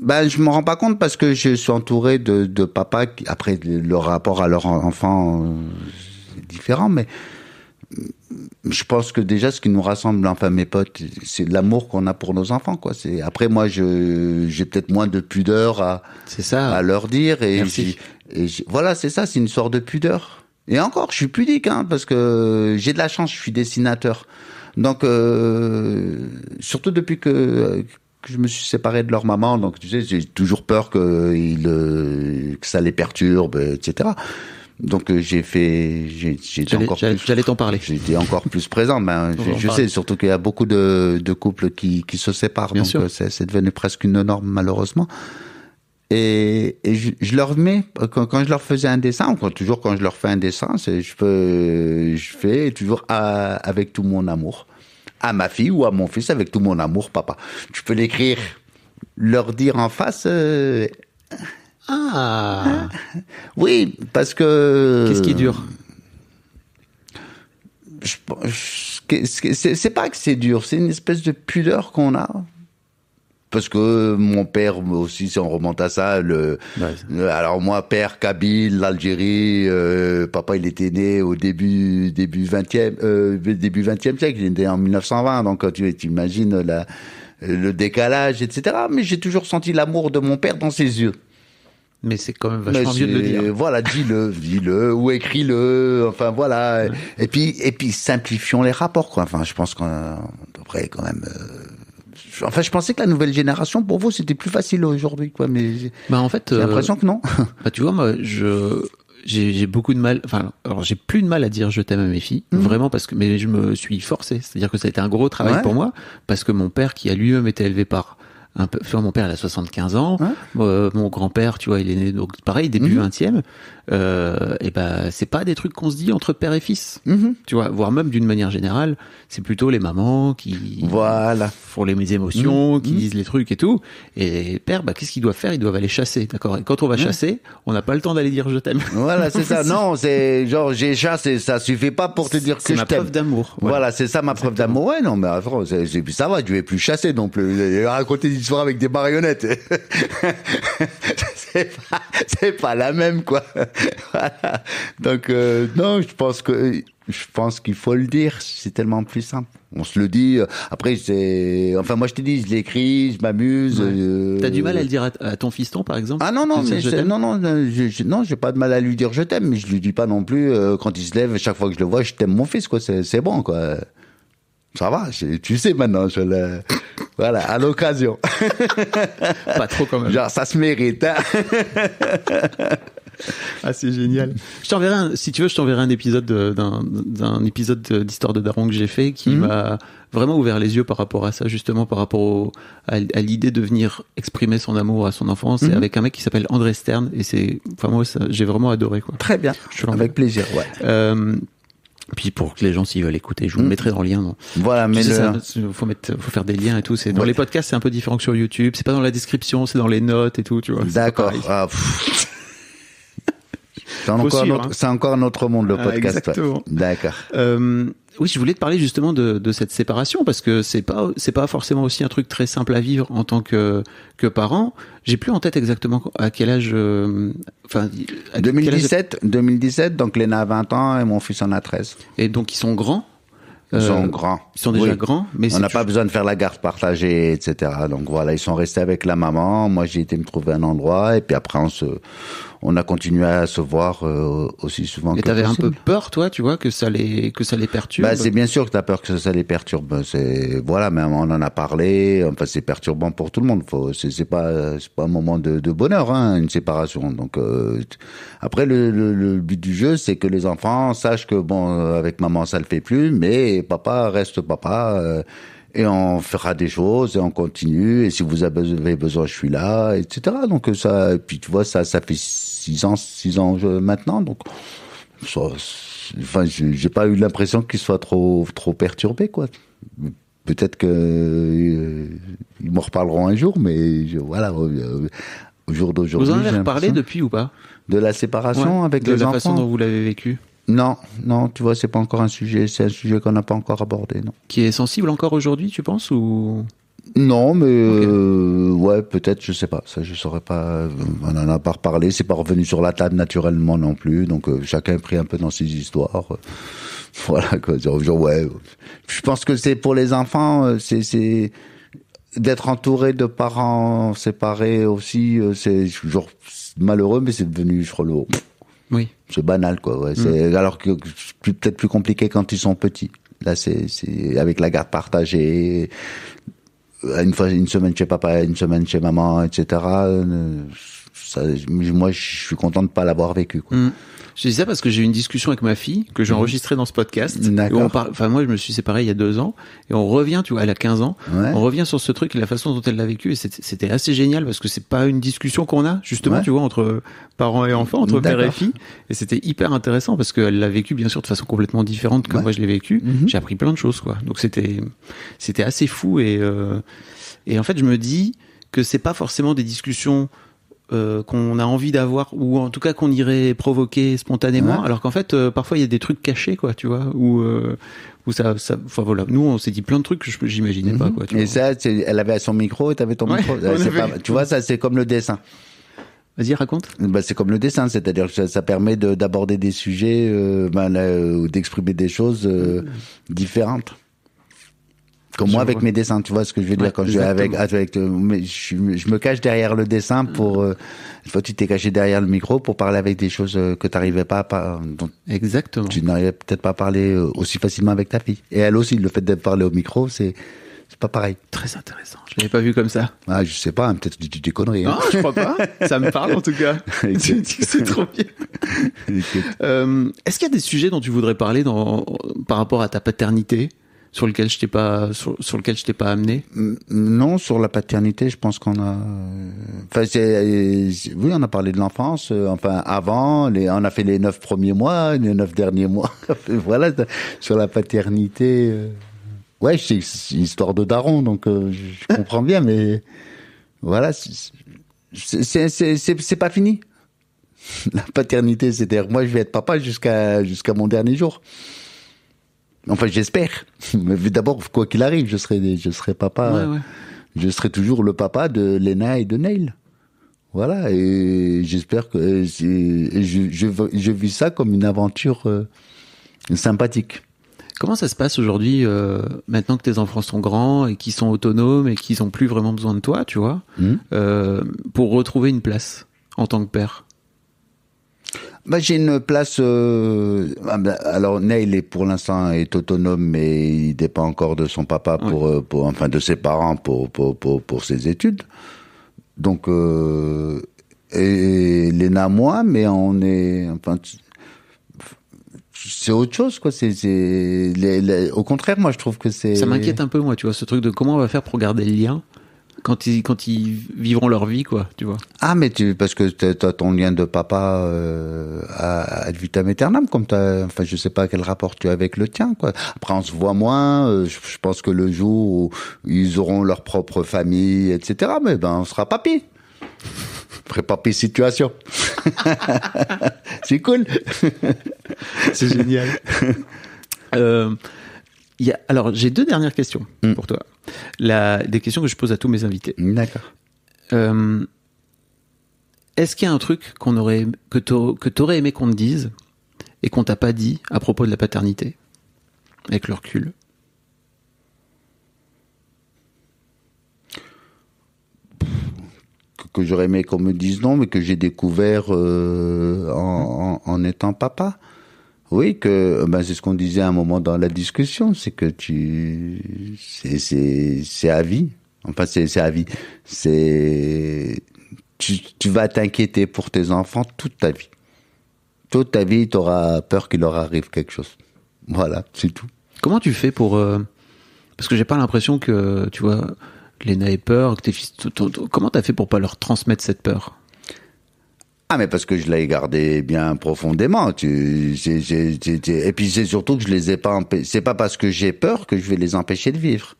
Je me rends pas compte parce que je suis entouré de papas qui, après, leur rapport à leur enfant, différent, mais je pense que déjà ce qui nous rassemble, enfin mes potes, c'est l'amour qu'on a pour nos enfants, quoi. Après moi j'ai peut-être moins de pudeur à leur dire et voilà, c'est ça, c'est une sorte de pudeur. Et encore, je suis pudique, hein, parce que j'ai de la chance, je suis dessinateur. Donc surtout depuis que je me suis séparé de leur maman, donc tu sais, j'ai toujours peur que ça les perturbe, etc. Donc j'allais t'en parler. J'étais encore plus présent. Je sais surtout qu'il y a beaucoup de couples qui se séparent. Bien donc sûr. C'est devenu presque une norme, malheureusement. Et je leur mets, quand je leur faisais un dessin, ou toujours quand je leur fais un dessin, je fais toujours avec tout mon amour. À ma fille ou à mon fils, avec tout mon amour, papa. Tu peux l'écrire, leur dire en face. Oui, parce que. Qu'est-ce qui est dur? C'est pas que c'est dur, c'est une espèce de pudeur qu'on a. Parce que mon père aussi, si on remonte à ça, alors moi, père kabyle, l'Algérie, papa il était né au début 20e siècle, il est né en 1920, donc tu imagines le décalage, etc. Mais j'ai toujours senti l'amour de mon père dans ses yeux. Mais c'est quand même vachement mieux de le dire. Voilà, dis-le, ou écris-le, enfin voilà. Ouais. Et puis simplifions les rapports, quoi. Enfin, je pense qu'on devrait quand même. Enfin, je pensais que la nouvelle génération, pour vous, c'était plus facile aujourd'hui, quoi. Mais en fait, j'ai l'impression que non. Tu vois, moi, j'ai beaucoup de mal. Enfin, alors j'ai plus de mal à dire je t'aime à mes filles, vraiment mais je me suis forcé. C'est-à-dire que ça a été un gros travail pour moi, parce que mon père, qui a lui-même été élevé par mon père, il a 75 ans. Mon grand-père, tu vois, il est né, donc pareil, début 20e. Et c'est pas des trucs qu'on se dit entre père et fils. Tu vois, voire même d'une manière générale, c'est plutôt les mamans qui font les émotions, qui disent les trucs et tout. Et le père, qu'est-ce qu'ils doivent faire? Ils doivent aller chasser, d'accord? Et quand on va chasser, on n'a pas le temps d'aller dire je t'aime. Voilà, c'est ça. Non, c'est genre j'ai chassé, ça suffit pas pour te dire que je t'aime. C'est ma preuve d'amour. Voilà, c'est ça ma preuve d'amour. Ouais, non, mais attends, ça va, je vais plus chasser non plus. Il a raconté des histoires avec des marionnettes. c'est pas la même, quoi. Voilà. Donc non, je pense qu'il faut le dire, c'est tellement plus simple. On se le dit. Après, moi je te dis, je l'écris, je m'amuse. Ouais. T'as du mal à le dire à ton fiston, par exemple? Ah non, j'ai pas de mal à lui dire je t'aime, mais je lui dis pas non plus quand il se lève, chaque fois que je le vois, je t'aime mon fils, quoi. C'est bon, quoi. Ça va, tu sais maintenant, voilà, à l'occasion. Pas trop quand même. Genre, ça se mérite, hein. Ah, c'est génial. Si tu veux, je t'enverrai un épisode d'un épisode d'Histoire de Daron que j'ai fait qui m'a vraiment ouvert les yeux par rapport à ça, justement, par rapport à l'idée de venir exprimer son amour à son enfant. C'est avec un mec qui s'appelle André Stern, et moi, j'ai vraiment adoré, quoi. Très bien. Avec plaisir, ouais. Puis pour que les gens, s'ils veulent écouter, je vous le mettrai dans le lien. Voilà, mais faut faire des liens et tout. Dans les podcasts, c'est un peu différent que sur YouTube. C'est pas dans la description, c'est dans les notes et tout, tu vois. D'accord. C'est encore un autre monde, le podcast. Exactement. Ouais. D'accord. Oui, je voulais te parler justement de cette séparation, parce que c'est pas forcément aussi un truc très simple à vivre en tant que parent. J'ai plus en tête exactement à quel âge. 2017, donc Léna a 20 ans et mon fils en a 13. Et donc ils sont grands. Ils sont grands. Ils sont déjà grands, mais on n'a pas besoin de faire la garde partagée, etc. Donc voilà, ils sont restés avec la maman. Moi, j'ai été me trouver un endroit, et puis après, on a continué à se voir aussi souvent que possible. Et t'avais un peu peur, toi, tu vois, que ça les perturbe? C'est bien sûr que t'as peur que ça les perturbe. Voilà, mais on en a parlé. Enfin, c'est perturbant pour tout le monde. C'est pas un moment de bonheur, hein, une séparation. Donc après, le but du jeu, c'est que les enfants sachent que avec maman, ça le fait plus, mais papa reste papa. Et on fera des choses et on continue, et si vous avez besoin, je suis là, etc. Donc ça, et puis tu vois, ça fait 6 ans maintenant, donc j'ai pas eu l'impression qu'il soit trop perturbé, quoi. Peut-être que ils m'en reparleront un jour, mais voilà, au jour d'aujourd'hui. Vous en avez reparlé depuis ou pas? De la séparation avec les enfants? De la façon dont vous l'avez vécu? Non, tu vois, c'est pas encore un sujet. C'est un sujet qu'on n'a pas encore abordé, non. Qui est sensible encore aujourd'hui, tu penses, ou? Non, mais ouais, peut-être, je sais pas. Ça, je saurais pas. On en a pas reparlé. C'est pas revenu sur la table naturellement non plus. Donc chacun est pris un peu dans ses histoires. Voilà, quoi. Ouais. Je pense que c'est pour les enfants, c'est d'être entouré de parents séparés aussi. C'est toujours malheureux, mais c'est devenu, je crois, oui. C'est banal, quoi. Ouais. Alors que c'est peut-être plus compliqué quand ils sont petits. Là, c'est avec la garde partagée, une semaine chez papa, une semaine chez maman, etc. moi, je suis content de pas l'avoir vécu, quoi. Je dis ça parce que j'ai eu une discussion avec ma fille que j'ai enregistrée dans ce podcast. D'accord. Enfin, moi, je me suis séparé il y a 2 ans et on revient, tu vois, elle a 15 ans. Ouais. On revient sur ce truc et la façon dont elle l'a vécu et c'était assez génial parce que c'est pas une discussion qu'on a, justement, Ouais. tu vois, entre parents et enfants, entre père et D'accord. fille. Et c'était hyper intéressant parce qu'elle l'a vécu, bien sûr, de façon complètement différente que Ouais. moi je l'ai vécu. Mhm. J'ai appris plein de choses, quoi. Donc c'était assez fou et en fait, je me dis que c'est pas forcément des discussions qu'on a envie d'avoir ou en tout cas qu'on irait provoquer spontanément, Ouais. alors qu'en fait parfois il y a des trucs cachés, quoi, tu vois, où ça enfin voilà, nous on s'est dit plein de trucs que j'imaginais pas, quoi, tu Et vois. ça, elle avait son micro et t'avais ton Ouais, micro. on C'est avait- pas- tu vois, ça, c'est comme le dessin. Vas-y, raconte. Bah, c'est comme le dessin, c'est-à-dire que ça permet d'aborder des sujets, ou d'exprimer des choses différentes. Comme moi Je avec vois. mes dessins, tu vois ce que je veux dire Ouais, quand je vais exactement. mais je me cache derrière le dessin pour. Une fois, tu t'es caché derrière le micro pour parler avec des choses que t'arrivais pas, dont Exactement. tu n'arrivais peut-être pas à parler aussi facilement avec ta fille. Et elle aussi, le fait de parler au micro, c'est pas pareil. Très intéressant. Je l'avais pas vu comme ça. Ah, je sais pas, hein, peut-être que tu dis des conneries. Hein. Non, je crois pas. Ça me parle en tout cas. Tu me dis que c'est trop bien. Est-ce qu'il y a des sujets dont tu voudrais parler par rapport à ta paternité sur lequel je t'ai pas amené? Non, sur la paternité, je pense qu'on a. Enfin, oui, on a parlé de l'enfance. Enfin, avant, on a fait les 9 premiers mois, les 9 derniers mois. Voilà, sur la paternité. Ouais, c'est une histoire de daron, donc je comprends bien, mais voilà, c'est pas fini. La paternité, c'est-à-dire, moi, je vais être papa jusqu'à mon dernier jour. Enfin, j'espère. Mais d'abord, quoi qu'il arrive, je serai papa. Ouais, ouais. Je serai toujours le papa de Lena et de Neil. Voilà. Et j'espère que je vis ça comme une aventure sympathique. Comment ça se passe aujourd'hui, maintenant que tes enfants sont grands et qu'ils sont autonomes et qu'ils n'ont plus vraiment besoin de toi, tu vois, pour retrouver une place en tant que père? Bah, j'ai une place. Alors Neil pour l'instant est autonome, mais il dépend encore de son papa enfin de ses parents pour ses études. Donc et Léna moi, mais on est enfin c'est autre chose, quoi. Au contraire, moi je trouve que c'est. Ça m'inquiète un peu, moi, tu vois, ce truc de comment on va faire pour garder le lien quand ils vivront leur vie, quoi, tu vois. Ah, mais parce que t'as ton lien de papa ad vitam aeternam, comme enfin, je sais pas quel rapport tu as avec le tien, quoi. Après, on se voit moins. Je pense que le jour où ils auront leur propre famille, etc., mais on sera papy. On ferait papy situation. C'est cool. C'est génial. Alors, j'ai 2 dernières questions pour toi. Des questions que je pose à tous mes invités. D'accord. Est-ce qu'il y a un truc que t'aurais aimé qu'on te dise et qu'on t'a pas dit à propos de la paternité, avec le recul? Que j'aurais aimé qu'on me dise non, mais que j'ai découvert en étant papa. Oui, c'est ce qu'on disait à un moment dans la discussion, c'est que c'est à vie. Enfin, c'est à vie. Tu vas t'inquiéter pour tes enfants toute ta vie. Toute ta vie, tu auras peur qu'il leur arrive quelque chose. Voilà, c'est tout. Comment tu fais pour... Parce que j'ai pas l'impression que, tu vois, Léna ait peur, que tes fils... Comment t'as fait pour pas leur transmettre cette peur? Ah, mais parce que je l'ai gardé bien profondément. Et puis c'est surtout que je les ai pas c'est pas parce que j'ai peur que je vais les empêcher de vivre.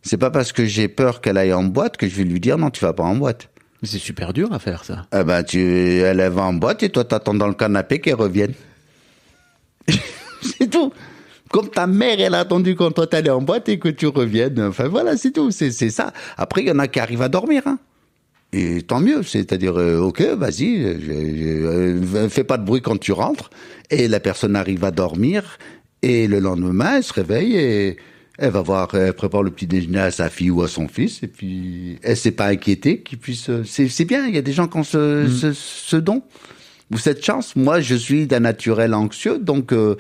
C'est pas parce que j'ai peur qu'elle aille en boîte que je vais lui dire non, tu vas pas en boîte. Mais c'est super dur à faire, ça. Elle va en boîte et toi t'attends dans le canapé qu'elle revienne. C'est tout. Comme ta mère, elle a attendu quand toi t'allais en boîte et que tu reviennes. Enfin voilà, c'est tout. C'est ça. Après, il y en a qui arrivent à dormir, hein. Et tant mieux, c'est-à-dire, ok, vas-y, fais pas de bruit quand tu rentres, et la personne arrive à dormir, et le lendemain, elle se réveille, et elle prépare le petit déjeuner à sa fille ou à son fils, et puis elle s'est pas inquiétée qu'il puisse... C'est bien, il y a des gens qui ont ce don, ou cette chance. Moi, je suis d'un naturel anxieux, donc je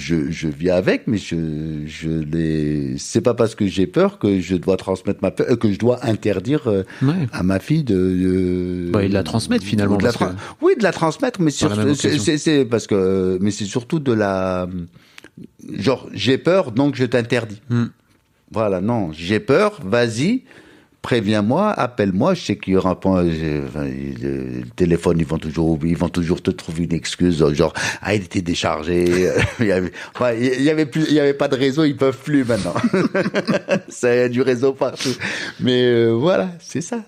je vis avec, mais c'est pas parce que j'ai peur que je dois transmettre ma peur, que je dois interdire à ma fille de et de la transmettre finalement. Oui, de la transmettre, mais surtout, c'est parce que, mais c'est surtout de la, genre, j'ai peur, donc je t'interdis. Voilà, non, j'ai peur, vas-y, préviens-moi, appelle-moi, je sais qu'il y aura pas, le téléphone, ils vont toujours te trouver une excuse, genre, il était déchargé, il y avait pas de réseau, ils peuvent plus maintenant. Ça y a du réseau partout. Mais, voilà, c'est ça,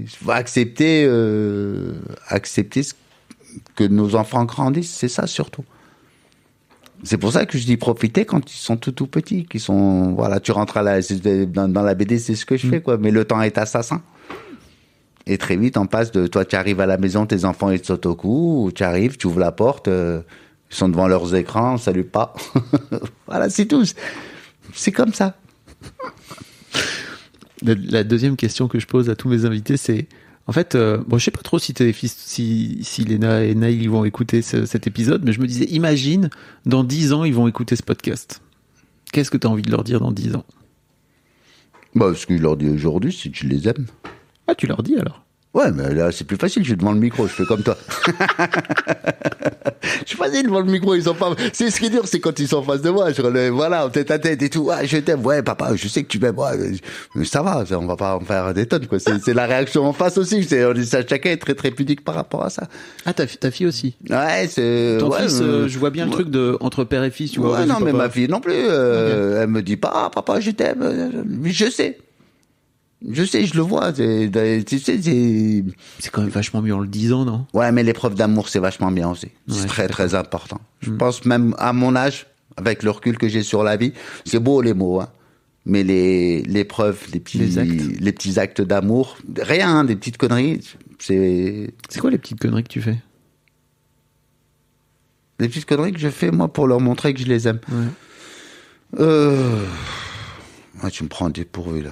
faut accepter que nos enfants grandissent, c'est ça surtout. C'est pour ça que je dis profiter quand ils sont tout petits, qui sont, voilà, tu rentres dans la BD, c'est ce que je fais, quoi. Mais le temps est assassin. Et très vite, on passe de, toi, tu arrives à la maison, tes enfants, ils te sautent au cou, ou tu arrives, tu ouvres la porte, ils sont devant leurs écrans, salut pas. Voilà, c'est tout. C'est comme ça. La deuxième question que je pose à tous mes invités, c'est, en fait, je sais pas trop si tes fils, si Léna et Naïl ils vont écouter cet épisode, mais je me disais, imagine, dans 10 ans, ils vont écouter ce podcast. Qu'est-ce que tu as envie de leur dire dans 10 ans? Ce que je leur dis aujourd'hui, c'est que je les aime. Ah, tu leur dis alors? Ouais, mais là, c'est plus facile, je suis devant le micro, je fais comme toi. Je suis facile devant le micro, ils sont pas, c'est ce qui est dur, c'est quand ils sont en face de moi, voilà, tête à tête et tout, je t'aime, ouais, papa, je sais que tu m'aimes, ouais, ça va, on va pas en faire des tonnes, quoi, c'est la réaction en face aussi, chacun est très très pudique par rapport à ça. Ah, ta fille aussi? Ouais, c'est, ton fils, je vois bien le truc entre père et fils, tu vois. Ouais, non, mais ma fille non plus, elle me dit pas, papa, je t'aime, je sais. Je sais, je le vois. Tu sais, c'est quand même vachement mieux en le disant, non? Ouais, mais l'épreuve d'amour, c'est vachement bien aussi. C'est très, très important. Je pense même à mon âge, avec le recul que j'ai sur la vie, c'est beau les mots, hein. Mais l'épreuve, les petits actes d'amour, rien, des petites conneries, c'est quoi les petites conneries que tu fais? Les petites conneries que je fais, moi, pour leur montrer que je les aime. Ouais. Tu me prends dépourvu, là.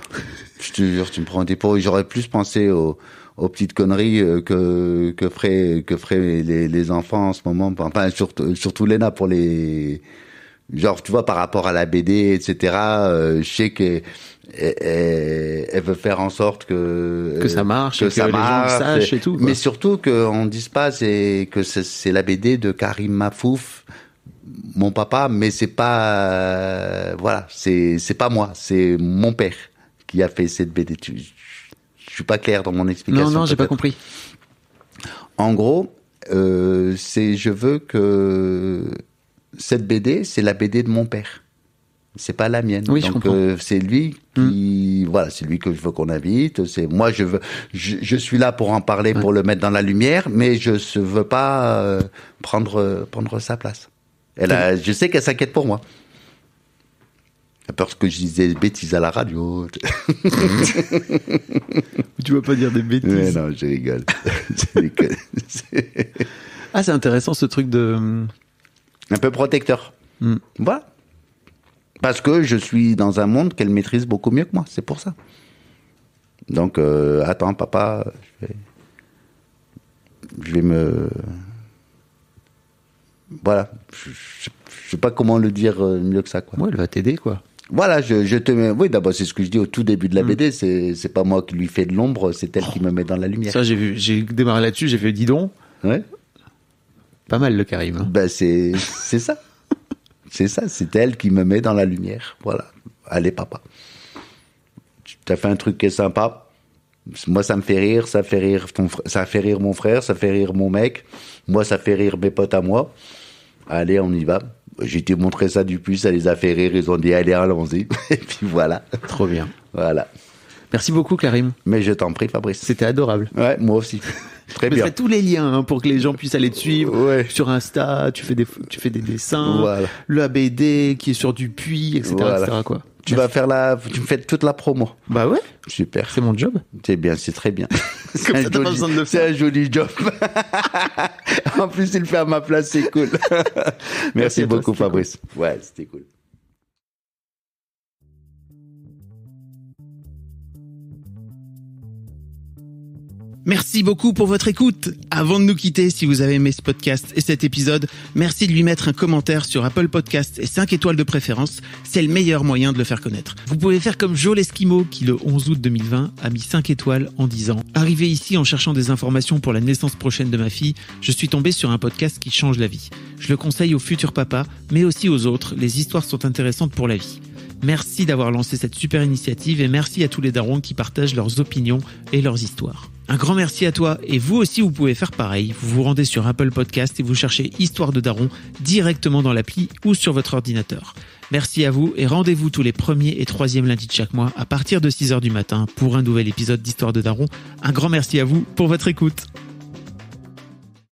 Je te jure, tu me prends dépourvu. J'aurais plus pensé aux petites conneries que feraient les enfants en ce moment. Enfin, surtout Léna, pour les... Genre, tu vois, par rapport à la BD, etc., je sais qu'elle veut faire en sorte que ça marche, que les gens le sachent et tout, quoi. Mais surtout qu'on dise pas que c'est la BD de Karim Mafouf, mon papa, mais c'est pas voilà, c'est pas moi, c'est mon père qui a fait cette BD. Je suis pas clair dans mon explication. Non, j'ai pas compris. En gros, je veux que cette BD, c'est la BD de mon père. C'est pas la mienne. Oui, donc c'est lui qui voilà, c'est lui que je veux qu'on invite. C'est moi, je suis là pour en parler, pour le mettre dans la lumière, mais je veux pas prendre sa place. Je sais qu'elle s'inquiète pour moi. Elle a peur que je dise des bêtises à la radio. Tu vas pas dire des bêtises. Mais non, je rigole. Ah, c'est intéressant ce truc de... Un peu protecteur. Voilà. Parce que je suis dans un monde qu'elle maîtrise beaucoup mieux que moi. C'est pour ça. Donc, attends, papa, je vais me... Voilà, je sais pas comment le dire mieux que ça, quoi. Ouais, elle va t'aider, quoi. Voilà, oui, d'abord, c'est ce que je dis au tout début de la BD, c'est pas moi qui lui fais de l'ombre, c'est elle qui me met dans la lumière. Ça, j'ai démarré là-dessus, j'ai fait, dis donc. Ouais. Pas mal, le Karim. Hein. Ben, c'est ça. C'est ça, c'est elle qui me met dans la lumière. Voilà. Allez, papa. Tu as fait un truc qui est sympa. Moi, ça me fait rire, ça fait rire mon frère, ça fait rire mon mec. Moi, ça fait rire mes potes à moi. Allez, on y va. J'ai été montrer ça du plus, ça les a fait rire. Ils ont dit, allez, allons-y. Et puis voilà. Trop bien. Voilà. Merci beaucoup, Karim. Mais je t'en prie, Fabrice. C'était adorable. Ouais, moi aussi. Très bien. Je mettrai tous les liens pour que les gens puissent aller te suivre. Ouais. Sur Insta, tu fais des dessins. Voilà. Le BD qui est sur Dupuis, etc. Voilà. etc. quoi. Tu me fais toute la promo. Bah ouais. Super. C'est mon job. C'est bien, c'est très bien. C'est un joli job. En plus, il le fait à ma place, c'est cool. Merci beaucoup, Fabrice. Cool. Ouais, c'était cool. Merci beaucoup pour votre écoute. Avant de nous quitter, si vous avez aimé ce podcast et cet épisode, merci de lui mettre un commentaire sur Apple Podcasts et 5 étoiles de préférence. C'est le meilleur moyen de le faire connaître. Vous pouvez faire comme Joe l'Esquimau qui, le 11 août 2020, a mis 5 étoiles en disant « Arrivé ici en cherchant des informations pour la naissance prochaine de ma fille, je suis tombé sur un podcast qui change la vie. Je le conseille aux futurs papas, mais aussi aux autres. Les histoires sont intéressantes pour la vie. » Merci d'avoir lancé cette super initiative et merci à tous les darons qui partagent leurs opinions et leurs histoires. Un grand merci à toi et vous aussi vous pouvez faire pareil. Vous vous rendez sur Apple Podcast et vous cherchez Histoire de Daron directement dans l'appli ou sur votre ordinateur. Merci à vous et rendez-vous tous les 1er et 3e lundis de chaque mois à partir de 6h du matin pour un nouvel épisode d'Histoire de Daron. Un grand merci à vous pour votre écoute.